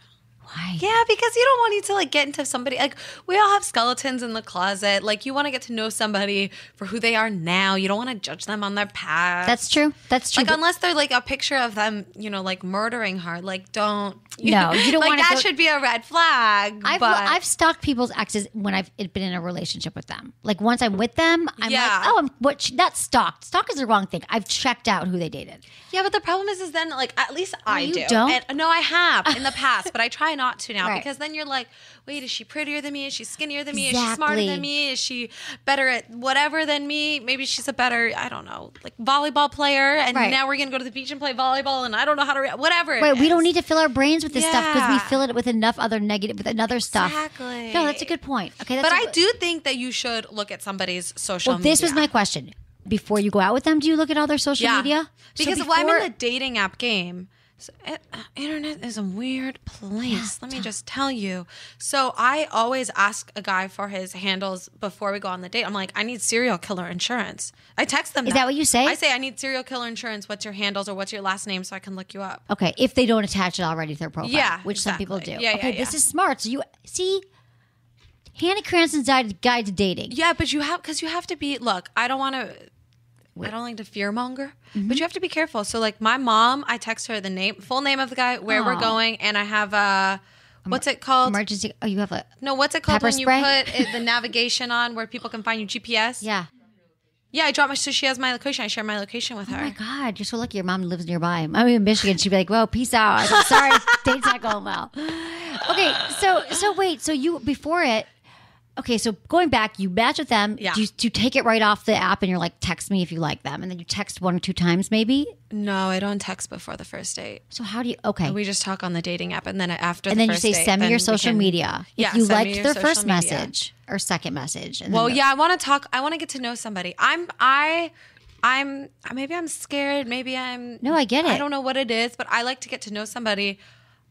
Why? Yeah, because you don't want you to like get into somebody like we all have skeletons in the closet. Like you want to get to know somebody for who they are now. You don't want to judge them on their past. That's true. That's true. Like unless they're like a picture of them, like murdering her. Like don't. No, you don't like wanna that go- should be a red flag. I've stalked people's exes when I've been in a relationship with them. Like once I'm with them, I'm Yeah. like, that's stalked. Stalk is the wrong thing. I've checked out who they dated. Yeah, but the problem is then like at least I you do. don't? And, no, I have in the past, but I try not to now Right. because then you're like, wait, is she prettier than me? Is she skinnier than me? Is she smarter Exactly. than me? Is she better at whatever than me? Maybe she's a better, I don't know, like volleyball player. And Right. now we're gonna go to the beach and play volleyball, and I don't know how to whatever. it Right, we don't is. need to fill our brains with this stuff because we Yeah. fill it with enough other negative, with another stuff. Exactly. No, that's a good point. Okay, that's But I I do think that you should look at somebody's social Well, media. this was my question. Before you go out with them, do you look at all their social media? So Because before, I'm in the dating app game. So, internet is a weird place. Let me just tell you. So I always ask a guy for his handles before we go on the date. I'm like, I need serial killer insurance. I text them. Is that what you say? I say I need serial killer insurance. What's your handles or what's your last name so I can look you up? Okay, if they don't attach it already to their profile, Yeah, which some people do. exactly. Yeah, okay, yeah, this yeah. is smart. So you see, Hannah Cranston's guide to dating. Yeah, but you have to be. Look, I don't want to. I don't like to fearmonger, but you have to be careful. So like my mom, I text her the full name of the guy, where we're going, and I have a what's it called? Emergency. Oh, you have a what's it called pepper when spray? you put the navigation on where people can find your GPS? Yeah. Yeah, I drop so she has my location. I share my location with her. Oh my God, you're so lucky your mom lives nearby. I'm in Michigan. She'd be like, well, peace out. I'm sorry, date's not going well. Okay, so wait, so you, before it, okay, so going back, you match with them. Yeah. Do you take it right off the app and you're like, text me if you like them? And then you text 1 or 2 times maybe? No, I don't text before the first date. So how do you, okay. We just talk on the dating app, and then after And the then you first say, date, send me then your we social can- media. Yeah, If you send me liked your their social first media. message or second message. And Well, then yeah, I want to talk. I want to get to know somebody. Maybe I'm scared. Maybe I'm. No, I get it. I don't know what it is, but I like to get to know somebody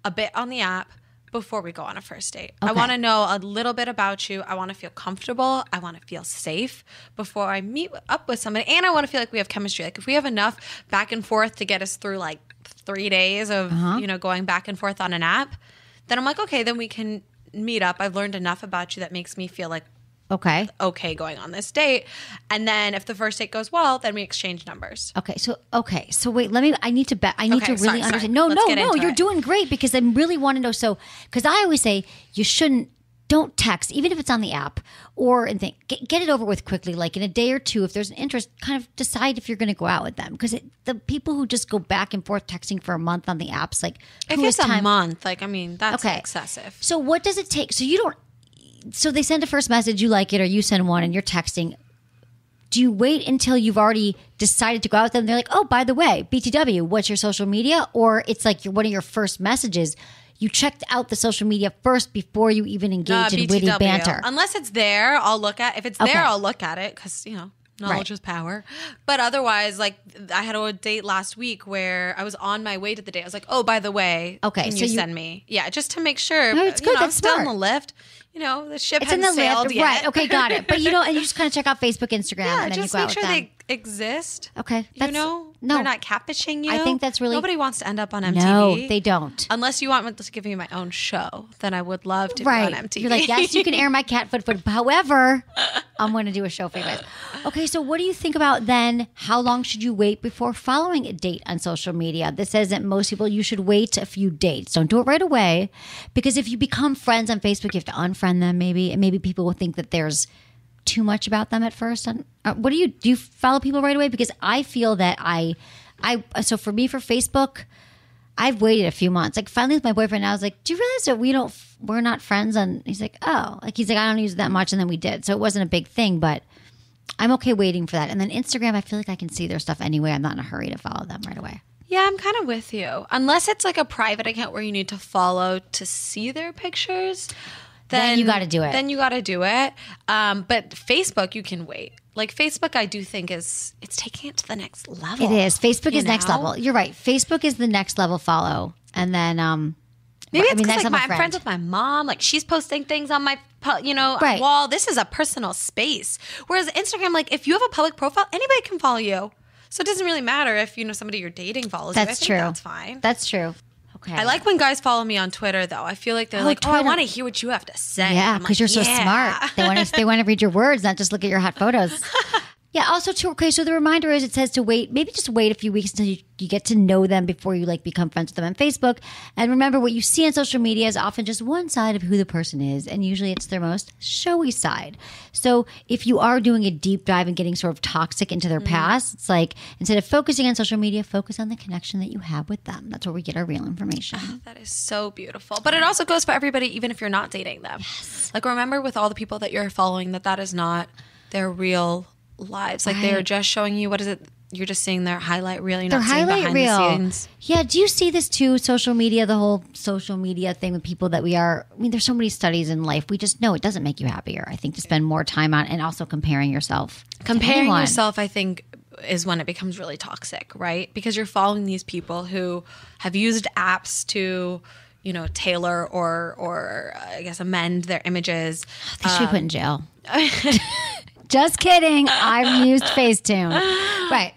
a bit on the app before we go on a first date. I Okay. want to know a little bit about you. I want to feel comfortable. I want to feel safe before I meet up with somebody. And I want to feel like we have chemistry. Like if we have enough back and forth to get us through like 3 days of, going back and forth on an app, then I'm like, okay, then we can meet up. I've learned enough about you that makes me feel like okay. going on this date. And then if the first date goes well, then we exchange numbers. Okay, so wait, I need to Okay, really sorry. understand. Let's No, get into you're it. doing great because I really want to know. So, because I always say don't text, even if it's on the app get it over with quickly, like in a day or two. If there's an interest, kind of decide if you're going to go out with them. Because the people who just go back and forth texting for a month on the apps, like If who it's has time? a month, that's Okay. excessive. So what does it take? So they send a first message, you like it, or you send one and you're texting. Do you wait until you've already decided to go out with them? They're like, oh, by the way, BTW, what's your social media? Or it's like one of your first messages. You checked out the social media first before you even engage in witty BTW. banter. Unless it's there, I'll look at. If it's Okay. there, I'll look at it because knowledge is power. But otherwise, like I had a date last week where I was on my way to the date. I was like, oh, by the way, Okay, can so you you- send me? Yeah, just to make sure. No, it's good, I'm that's still in smart. the lift. The ship It's in hasn't the sailed lift, yet. right? Okay, got it. But and you just kind of check out Facebook, Instagram, Yeah, and then just you go make out sure with them. they exist. Okay, No, no, they're not catfishing you. I think that's really- nobody wants to end up on MTV. No, they don't. Unless you want me to give you my own show, then I would love to Right. be on MTV. You're like, yes, you can air my cat foot. However, I'm going to do a show for you guys. Okay, so what do you think about then? How long should you wait before following a date on social media? This says that most people, you should wait a few dates. Don't do it right away. Because if you become friends on Facebook, you have to unfriend them maybe. And maybe people will think that there's too much about them at first. What do you follow people right away? Because I feel that so for me, for Facebook, I've waited a few months. Like finally with my boyfriend, I was like, do you realize that we're not friends? And he's like, oh, I don't use it that much. And then we did. So it wasn't a big thing, but I'm okay waiting for that. And then Instagram, I feel like I can see their stuff anyway. I'm not in a hurry to follow them right away. Yeah, I'm kind of with you. Unless it's like a private account where you need to follow to see their pictures. Then you gotta do it. Then you got to do it. But Facebook, you can wait. Like Facebook, I do think it's taking it to the next level. It is. Facebook you is next know? level. You're right. Facebook is the next level follow. And then Maybe it's next because level I'm friends with my mom. Like she's posting things on my Right. wall. This is a personal space. Whereas Instagram, like if you have a public profile, anybody can follow you. So it doesn't really matter if somebody you're dating follows you. I That's think true. That's fine. That's true. Okay. I like when guys follow me on Twitter, though. I feel like they're like, "Oh, I Twitter. want to hear what you have to say." Yeah, I'm because like, you're so "Yeah." smart. They want to read your words, not just look at your hot photos. Yeah. Also, okay. So the reminder is, it says to wait. Maybe just wait a few weeks until you get to know them before you become friends with them on Facebook. And remember, what you see on social media is often just one side of who the person is, and usually it's their most showy side. So if you are doing a deep dive and getting sort of toxic into their past, it's like instead of focusing on social media, focus on the connection that you have with them. That's where we get our real information. That is so beautiful. But it also goes for everybody, even if you're not dating them. Yes. Like remember, with all the people that you're following, that is not their real lives. Like they're just showing you, what is it? You're just seeing their highlight reel. You're Their not seeing highlight behind reel. the scenes. Yeah. Do you see this too? Social media, the whole social media thing with people that there's so many studies in life. We just know it doesn't make you happier. I think to spend more time on and also comparing yourself. Comparing yourself, I think, is when it becomes really toxic, right? Because you're following these people who have used apps to, tailor or I guess amend their images. They should be put in jail. Just kidding. I've used Facetune. Right.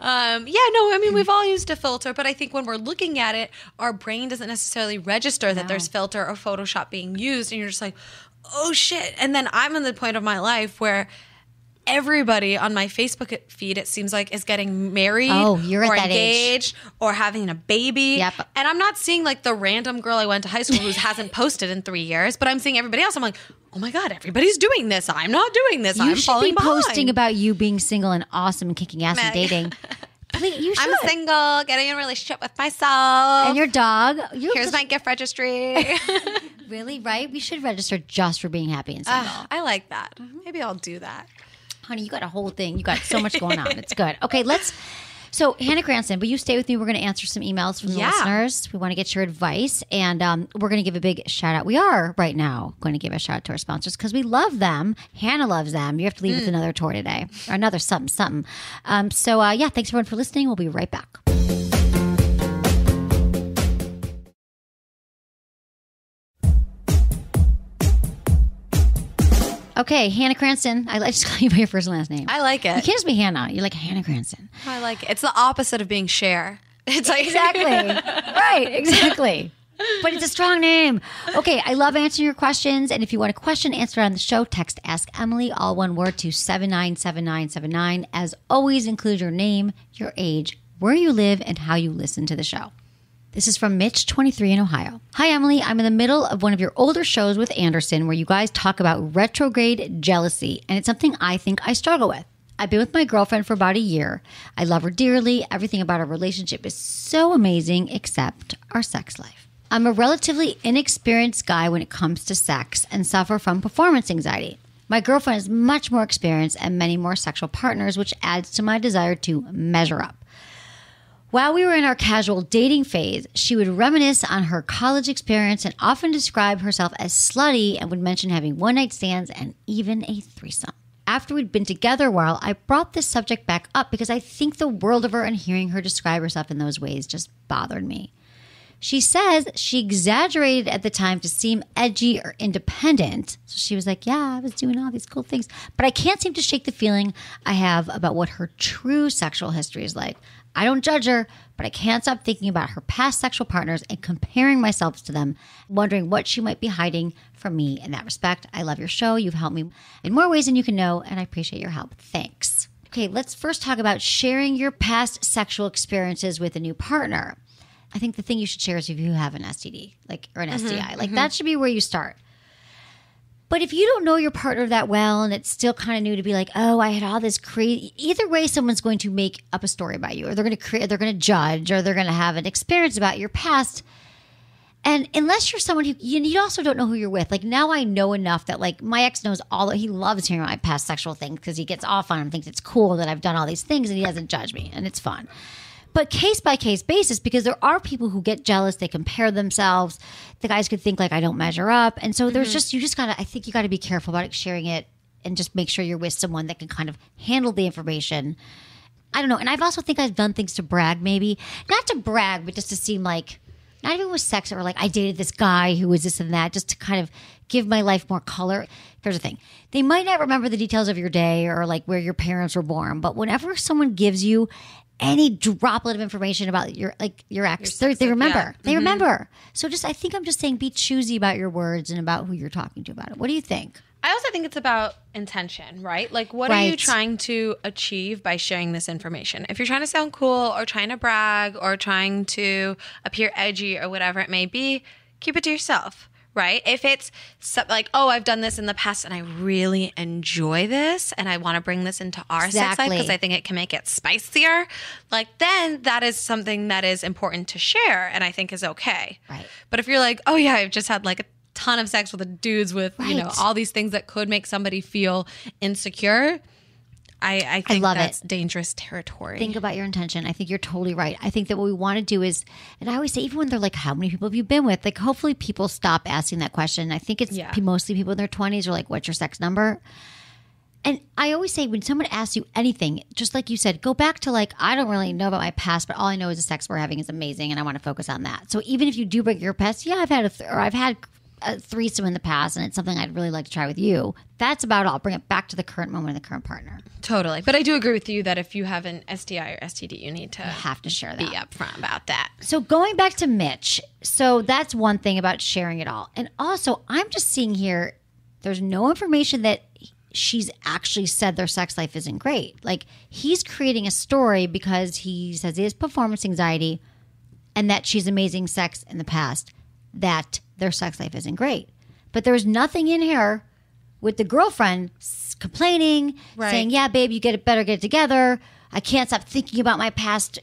We've all used a filter, but I think when we're looking at it, our brain doesn't necessarily register that there's filter or Photoshop being used, and you're just like, oh shit. And then I'm in the point of my life where everybody on my Facebook feed, it seems like, is getting married you're or at that engaged or having a baby. Yep. And I'm not seeing like the random girl I went to high school who hasn't posted in 3 years, but I'm seeing everybody else. I'm like, oh my God, everybody's doing this. I'm not doing this. I'm falling behind. You should be posting about you being single and awesome and kicking ass and dating. Please, you should. I'm single, getting in a relationship with myself. And your dog. Here's my gift registry. Really, right? We should register just for being happy and single. I like that. Maybe I'll do that. Honey, you got a whole thing. You got so much going on. It's good. Okay, So, Hannah Cranston, will you stay with me? We're going to answer some emails from the listeners. We want to get your advice, and we're going to give a big shout out. We are right now going to give a shout out to our sponsors because we love them. Hannah loves them. You have to leave with another tour today, or another something. Thanks everyone for listening. We'll be right back. Okay, Hannah Cranston. I just call you by your first and last name. I like it. You can't just be Hannah. You're like Hannah Cranston. I like it. It's the opposite of being Cher. It's like exactly right, exactly. But it's a strong name. Okay, I love answering your questions, and if you want a question answered on the show, text Ask Emily, all one word, to 797979. As always, include your name, your age, where you live, and how you listen to the show. This is from Mitch, 23 in Ohio. Hi, Emily. I'm in the middle of one of your older shows with Anderson where you guys talk about retrograde jealousy, and it's something I think I struggle with. I've been with my girlfriend for about a year. I love her dearly. Everything about our relationship is so amazing except our sex life. I'm a relatively inexperienced guy when it comes to sex and suffer from performance anxiety. My girlfriend is much more experienced and many more sexual partners, which adds to my desire to measure up. While we were in our casual dating phase, she would reminisce on her college experience and often describe herself as slutty and would mention having one-night stands and even a threesome. After we'd been together a while, I brought this subject back up because I think the world of her, and hearing her describe herself in those ways just bothered me. She says she exaggerated at the time to seem edgy or independent. So she was like, yeah, I was doing all these cool things. But I can't seem to shake the feeling I have about what her true sexual history is like. I don't judge her, but I can't stop thinking about her past sexual partners and comparing myself to them, wondering what she might be hiding from me in that respect. I love your show. You've helped me in more ways than you can know, and I appreciate your help. Thanks. Okay, let's first talk about sharing your past sexual experiences with a new partner. I think the thing you should share is if you have an STD, or an STI. That should be where you start. But if you don't know your partner that well and it's still kind of new to be like, oh, I had all this crazy, either way, someone's going to make up a story about you, or they're going to judge, or they're going to have an experience about your past. And unless you're someone who, you also don't know who you're with. Like, now I know enough that, my ex knows he loves hearing my past sexual things because he gets off on them, thinks it's cool that I've done all these things, and he doesn't judge me, and it's fun. But case by case basis, because there are people who get jealous, they compare themselves. The guys could think I don't measure up. And so there's I think you got to be careful about sharing it and just make sure you're with someone that can kind of handle the information. I don't know. And I've also think I've done things to brag, maybe. Not to brag, but just to seem like, not even with sex, or I dated this guy who was this and that, just to kind of give my life more color. Here's the thing. They might not remember the details of your day or where your parents were born, but whenever someone gives you any droplet of information about your ex, they remember. Yeah. They remember. So I think I'm just saying, be choosy about your words and about who you're talking to about it. What do you think? I also think it's about intention, right? What are you trying to achieve by sharing this information? If you're trying to sound cool or trying to brag or trying to appear edgy or whatever it may be, keep it to yourself. Right? If it's oh, I've done this in the past and I really enjoy this and I want to bring this into our sex life because I think it can make it spicier, then that is something that is important to share and I think is okay. Right. But if you're oh yeah, I've just had a ton of sex with the dudes with, all these things that could make somebody feel insecure, I think that's dangerous territory. Think about your intention. I think you're totally right. I think that what we want to do is, and I always say, even when they're how many people have you been with? hopefully people stop asking that question. I think it's mostly people in their 20s are what's your sex number? And I always say, when someone asks you anything, just like you said, go back to I don't really know about my past, but all I know is the sex we're having is amazing and I want to focus on that. So even if you do bring your past, I've had a threesome in the past and it's something I'd really like to try with you. That's about all. Bring it back to the current moment and the current partner. Totally. But I do agree with you that if you have an STI or STD, you need to share that. Be upfront about that. So going back to Mitch, so that's one thing about sharing it all. And also, I'm just seeing here, there's no information that she's actually said their sex life isn't great. Like, he's creating a story because he says he has performance anxiety and that she's amazing sex in the past, that their sex life isn't great. But there's nothing in here with the girlfriend complaining, saying, yeah, babe, you better get it together. I can't stop thinking about my past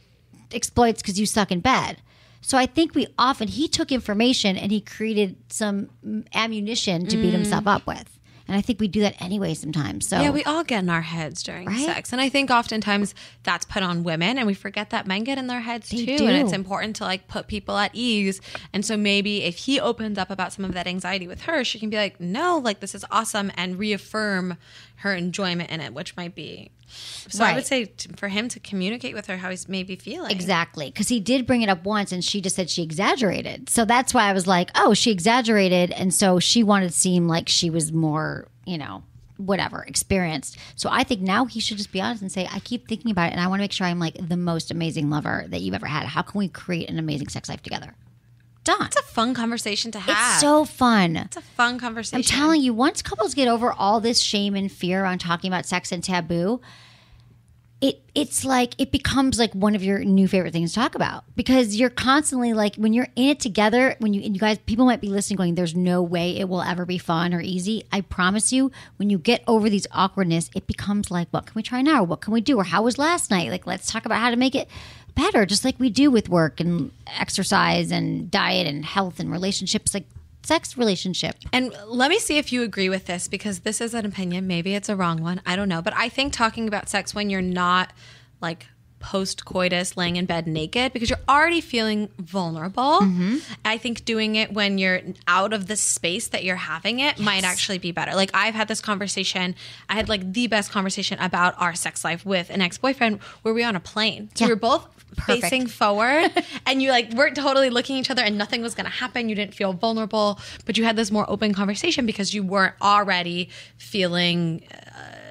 exploits because you suck in bed. So I think he took information and he created some ammunition to beat himself up with. And I think we do that anyway sometimes. So yeah, we all get in our heads during sex. And I think oftentimes that's put on women and we forget that men get in their heads too. And it's important to like put people at ease. And so maybe if he opens up about some of that anxiety with her, she can be like, no, like this is awesome, and reaffirm her enjoyment in it, which might be. So I would say for him to communicate with her how he's maybe feeling. Exactly. Because he did bring it up once and she just said she exaggerated. So that's why I was like, oh, she exaggerated. And so she wanted to seem like she was more, whatever, experienced. So I think now he should just be honest and say, I keep thinking about it and I want to make sure I'm like the most amazing lover that you've ever had. How can we create an amazing sex life together? Done. It's a fun conversation to have. It's so fun. It's a fun conversation. I'm telling you, once couples get over all this shame and fear on talking about sex and taboo, it's like it becomes like one of your new favorite things to talk about, because you're constantly like, when you're in it together, and you guys, people might be listening going, there's no way it will ever be fun or easy. I promise you, when you get over these awkwardness, it becomes like, what can we try now? What can we do? Or how was last night? Like, let's talk about how to make it better, just like we do with work and exercise and diet and health and relationships, like sex relationship. And let me see if you agree with this, because this is an opinion. Maybe it's a wrong one. I don't know. But I think talking about sex when you're not like post-coitus laying in bed naked, because you're already feeling vulnerable. I think doing it when you're out of the space that you're having it might actually be better. Like, I've had this conversation. I had like the best conversation about our sex life with an ex-boyfriend where we were on a plane. So we were both facing forward and you like weren't totally looking at each other and nothing was going to happen. You didn't feel vulnerable, but you had this more open conversation because you weren't already feeling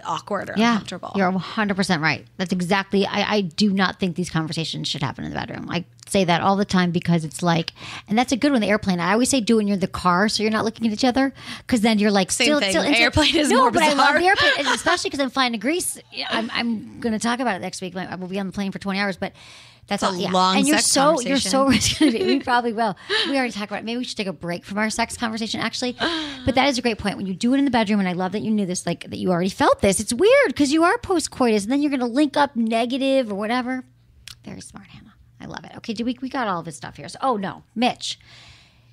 awkward or uncomfortable. You're 100% right. That's exactly, I do not think these conversations should happen in the bedroom. I say that all the time because it's like, and that's a good one, the airplane. I always say do it when you're in the car so you're not looking at each other, because then you're like Same thing. The airplane is no, more but bizarre. I love the airplane, and especially because I'm flying to Greece. I'm going to talk about it next week. I will be on the plane for 20 hours, but that's a long and you're sex so conversation. We probably will. We already talked about it. Maybe we should take a break from our sex conversation, actually. But that is a great point. When you do it in the bedroom, and I love that you knew this, like that you already felt this. It's weird because you are post-coitus, and then you're going to link up negative or whatever. Very smart, Hannah. I love it. Okay, we got all of his stuff here. So, oh no, Mitch,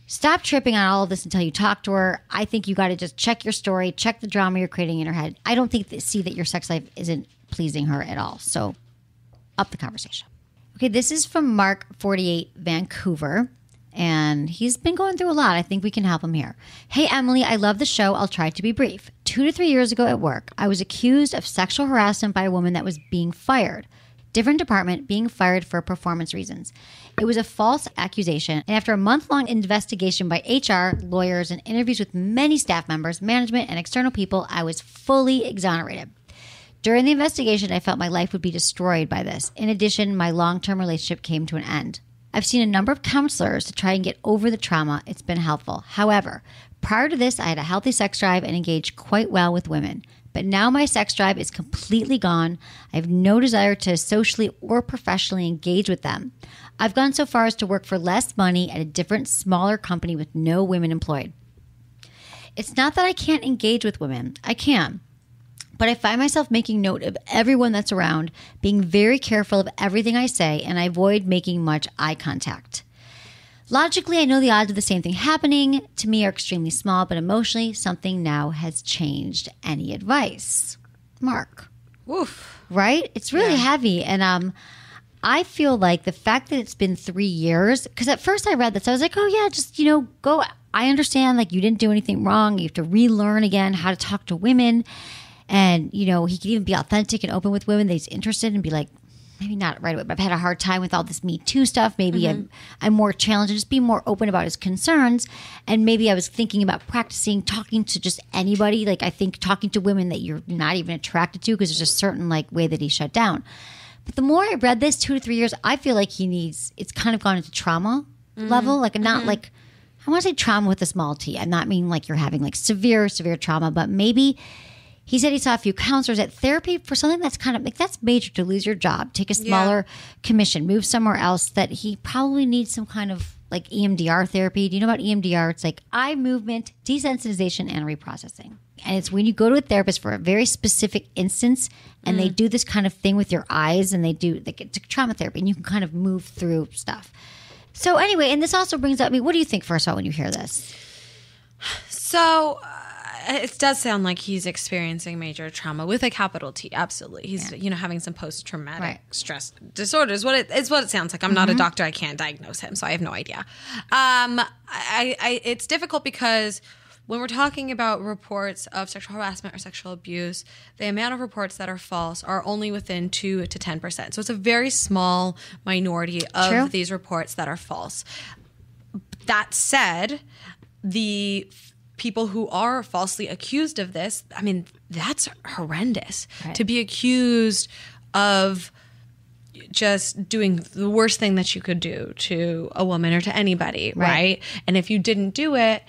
stop tripping on all of this until you talk to her. I think you got to just check your story, check the drama you're creating in her head. I don't see that your sex life isn't pleasing her at all. So, up the conversation. Okay, this is from Mark, 48, Vancouver, and he's been going through a lot. I think we can help him here. Hey, Emily, I love the show. I'll try to be brief. 2 to 3 years ago at work, I was accused of sexual harassment by a woman that was being fired. Different department, being fired for performance reasons. It was a false accusation, and after a month-long investigation by HR, lawyers, and interviews with many staff members, management, and external people, I was fully exonerated. During the investigation, I felt my life would be destroyed by this. In addition, my long-term relationship came to an end. I've seen a number of counselors to try and get over the trauma. It's been helpful. However, prior to this, I had a healthy sex drive and engaged quite well with women. But now my sex drive is completely gone. I have no desire to socially or professionally engage with them. I've gone so far as to work for less money at a different, smaller company with no women employed. It's not that I can't engage with women. I can. But I find myself making note of everyone that's around, being very careful of everything I say, and I avoid making much eye contact. Logically, I know the odds of the same thing happening to me are extremely small, but emotionally, something now has changed. Any advice? Mark. Oof. Right? It's really heavy. And I feel like the fact that it's been 3 years, because at first I read this, I was like, oh yeah, just, go. I understand, like, you didn't do anything wrong. You have to relearn again how to talk to women. And, he could even be authentic and open with women that he's interested in, and be like, maybe not right away, but I've had a hard time with all this Me Too stuff. Maybe I'm more challenged and just be more open about his concerns. And maybe I was thinking about practicing talking to just anybody. Like, I think talking to women that you're not even attracted to, because there's a certain way that he shut down. But the more I read this, 2 to 3 years, I feel like it's kind of gone into trauma level. Like, not like, I want to say trauma with a small t. I'm not meaning like you're having like severe trauma, but maybe He said he saw a few counselors at therapy for something that's kind of like, that's major to lose your job, take a smaller commission, move somewhere else, that he probably needs some kind of like EMDR therapy. Do you know about EMDR? It's like eye movement, desensitization, and reprocessing. And it's when you go to a therapist for a very specific instance and they do this kind of thing with your eyes and it's trauma therapy and you can kind of move through stuff. So anyway, and this also brings up me, what do you think first of all when you hear this? So it does sound like he's experiencing major trauma with a capital T. Absolutely. He's, having some post-traumatic stress disorder is what it sounds like. I'm not a doctor. I can't diagnose him, so I have no idea. It's difficult because when we're talking about reports of sexual harassment or sexual abuse, the amount of reports that are false are only within 2 to 10%. So it's a very small minority of these reports that are false. That said, the people who are falsely accused of this, I mean, that's horrendous. Right. To be accused of just doing the worst thing that you could do to a woman or to anybody, right? And if you didn't do it,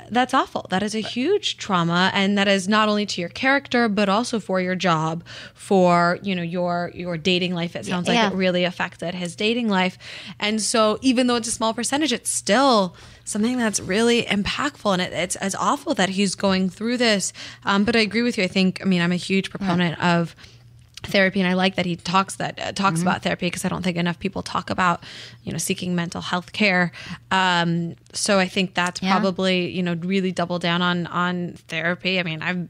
that's awful. That is a huge trauma, and that is not only to your character, but also for your job, for your dating life. It sounds like it really affected his dating life, and so even though it's a small percentage, it's still something that's really impactful, and it's awful that he's going through this. But I agree with you. I'm a huge proponent of therapy, and I like that he talks about therapy, because I don't think enough people talk about seeking mental health care. So I think that's probably really double down on therapy. I mean, I've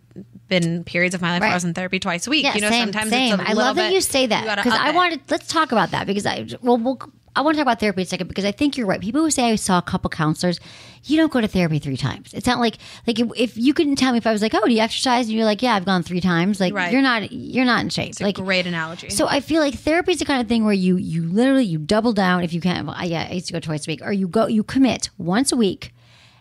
been periods of my life where I was in therapy twice a week. Sometimes it's a I love that you say that, because let's talk about that, because I want to talk about therapy in a second, because I think you're right. People who say I saw a couple counselors, you don't go to therapy 3 times. It's not like if you couldn't tell me, if I was like, oh, do you exercise? And you're like, yeah, I've gone 3 times. Like you're not in shape. It's a great analogy. So I feel like therapy is the kind of thing where you literally double down if you can't. I used to go twice a week, or you commit once a week.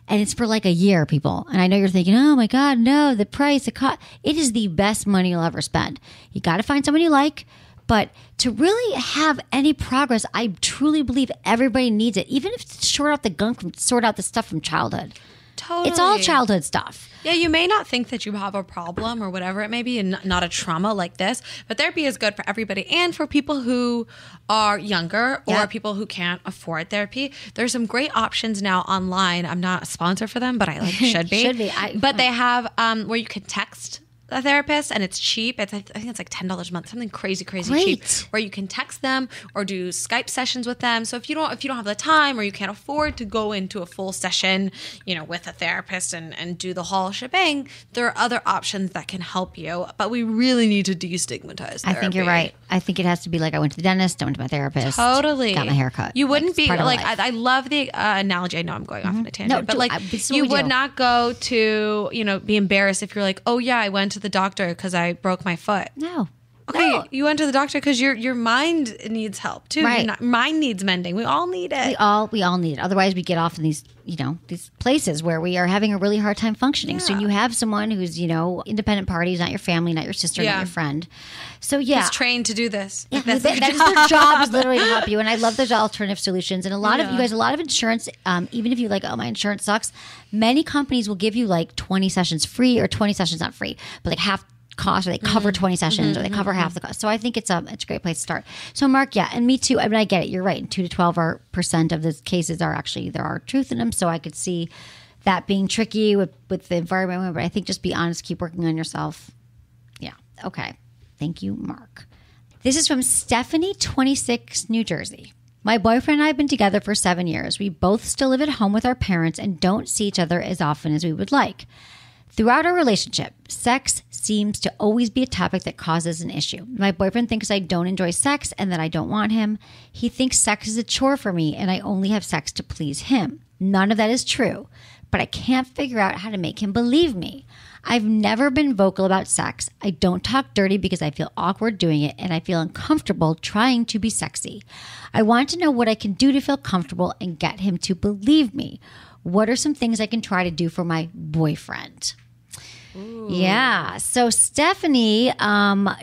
And it's for like a year, people. And I know you're thinking, oh my God, no, the price, the cost. It is the best money you'll ever spend. You got to find someone you like. But to really have any progress, I truly believe everybody needs it. Even if it's sort out the stuff from childhood. Totally. It's all childhood stuff. Yeah, you may not think that you have a problem or whatever it may be, and not a trauma like this, but therapy is good for everybody, and for people who are younger or people who can't afford therapy. There's some great options now online. I'm not a sponsor for them, but I should be. Should be. But they have where you can text a therapist, and it's cheap. I think it's like $10 a month, something crazy cheap, where you can text them or do Skype sessions with them. So if you don't have the time, or you can't afford to go into a full session, with a therapist and do the whole shebang, there are other options that can help you. But we really need to destigmatize therapy. I think you're right. I think it has to be like, I went to the dentist, I went to my therapist. Totally. Got my hair cut. You wouldn't be like, I love the analogy. I know I'm going off on a tangent, but you would not go to, be embarrassed if you're like, oh yeah, I went to the doctor because I broke my foot. No. Okay, no. You went to the doctor because your mind needs help too. Right. Your mind needs mending. We all need it. We all need it. Otherwise, we get off in these places where we are having a really hard time functioning. Yeah. So you have someone who's independent party, who's not your family, not your sister, not your friend. So He's trained to do this. Yeah, that's their job, is literally to help you. And I love those alternative solutions. And a lot of you guys, a lot of insurance, even if you like, oh, my insurance sucks, many companies will give you like 20 sessions free, or 20 sessions not free, but like half cost, or they cover 20 sessions, or they cover half the cost. So I think it's a great place to start. So Mark, and me too. I mean, I get it. You're right. 2 to 12% of the cases are actually, there are truth in them. So I could see that being tricky with the environment. But I think just be honest, keep working on yourself. Yeah. Okay. Thank you, Mark. This is from Stephanie, 26, New Jersey. My boyfriend and I have been together for 7 years. We both still live at home with our parents and don't see each other as often as we would like. Throughout our relationship, sex seems to always be a topic that causes an issue. My boyfriend thinks I don't enjoy sex and that I don't want him. He thinks sex is a chore for me and I only have sex to please him. None of that is true, but I can't figure out how to make him believe me. I've never been vocal about sex. I don't talk dirty because I feel awkward doing it and I feel uncomfortable trying to be sexy. I want to know what I can do to feel comfortable and get him to believe me. What are some things I can try to do for my boyfriend? Yeah. So Stephanie,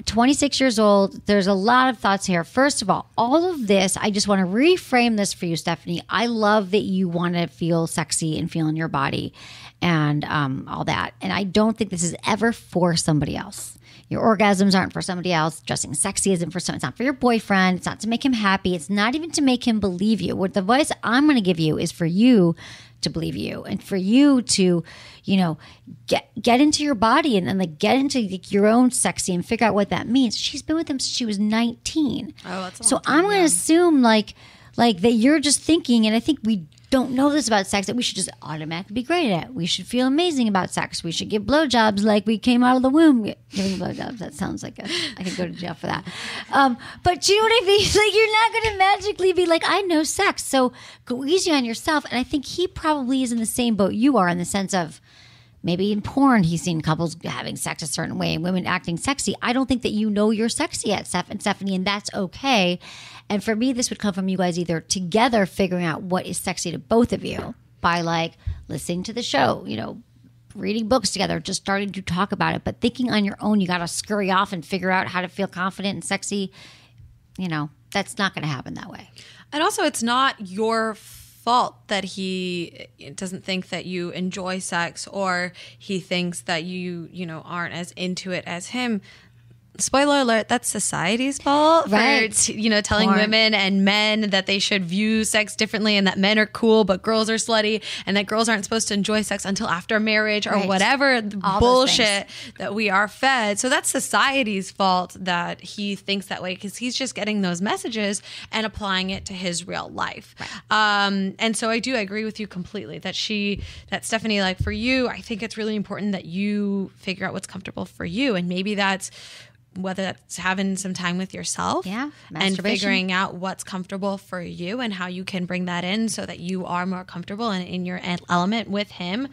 26 years old. There's a lot of thoughts here. First of all of this, I just want to reframe this for you, Stephanie. I love that you want to feel sexy and feel in your body and all that. And I don't think this is ever for somebody else. Your orgasms aren't for somebody else. Dressing sexy isn't for someone. It's not for your boyfriend. It's not to make him happy. It's not even to make him believe you. What the advice I'm going to give you is for you to believe you and for you to, get into your body and like get into your own sexy and figure out what that means. She's been with him since she was 19. Oh, that's a long time. So I'm going to assume like that you're just thinking, and I think we don't know this about sex, that we should just automatically be great at it. We should feel amazing about sex. We should give blowjobs like we came out of the womb giving blowjobs. That sounds like I could go to jail for that. But you know what I mean? Like, you're not going to magically be like, I know sex. So go easy on yourself. And I think he probably is in the same boat you are, in the sense of maybe in porn he's seen couples having sex a certain way and women acting sexy. I don't think that you're sexy at Stephanie, and that's okay. And for me, this would come from you guys either together figuring out what is sexy to both of you by like listening to the show, reading books together, just starting to talk about it. But thinking on your own, you got to scurry off and figure out how to feel confident and sexy. That's not going to happen that way. And also, it's not your fault that he doesn't think that you enjoy sex, or he thinks that you aren't as into it as him. Spoiler alert, that's society's fault, right? For telling women and men that they should view sex differently, and that men are cool but girls are slutty, and that girls aren't supposed to enjoy sex until after marriage, or whatever bullshit that we are fed. So that's society's fault that he thinks that way, because he's just getting those messages and applying it to his real life. Right. And so I agree with you completely that Stephanie, like for you, I think it's really important that you figure out what's comfortable for you, and maybe that's whether that's having some time with yourself and figuring out what's comfortable for you and how you can bring that in so that you are more comfortable and in your element with him.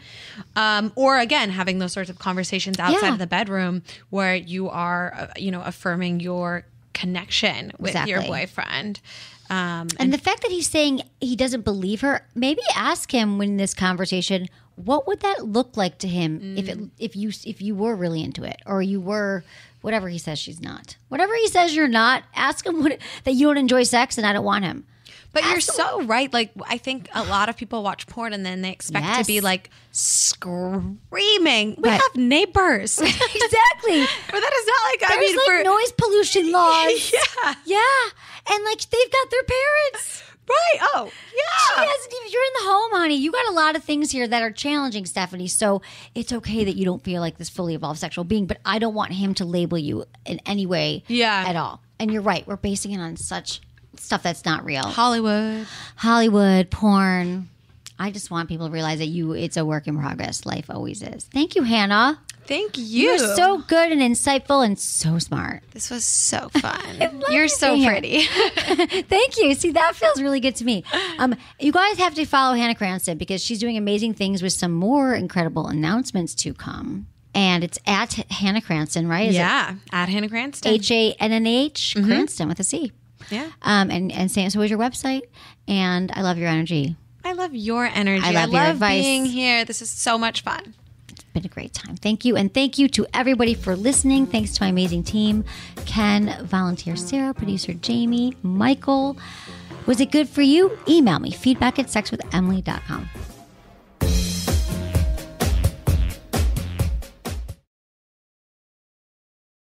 Or again, having those sorts of conversations outside of the bedroom where you are, affirming your connection with your boyfriend. And the fact that he's saying he doesn't believe her, maybe ask him in this conversation, what would that look like to him if you were really into it, or you were whatever he says she's not. Whatever he says you're not, ask him that you don't enjoy sex and I don't want him. But you're so right. Like, I think a lot of people watch porn and then they expect to be like screaming. We have neighbors. Exactly. But that is not like, There's noise pollution laws. Yeah. Yeah. And like they've got their parents. Right. Oh, yeah. You're in the home, honey. You got a lot of things here that are challenging, Stephanie. So it's okay that you don't feel like this fully evolved sexual being, but I don't want him to label you in any way at all. And you're right. We're basing it on such stuff that's not real. Hollywood, porn. I just want people to realize that it's a work in progress. Life always is. Thank you, Hannah. Thank you. You're so good and insightful and so smart. This was so fun. You're so pretty. Thank you. See, that feels really good to me. You guys have to follow Hannah Cranston because she's doing amazing things with some more incredible announcements to come. And it's at Hannah Cranston, right? At Hannah Cranston. HANNH, Cranston with a C. Yeah. And so is your website. And I love your energy. I love your energy. I love being here. This is so much fun. Been a great time. Thank you. And thank you to everybody for listening. Thanks to my amazing team, Ken, volunteer Sarah, producer Jamie, Michael. Was it good for you? Email me, feedback@sexwithemily.com.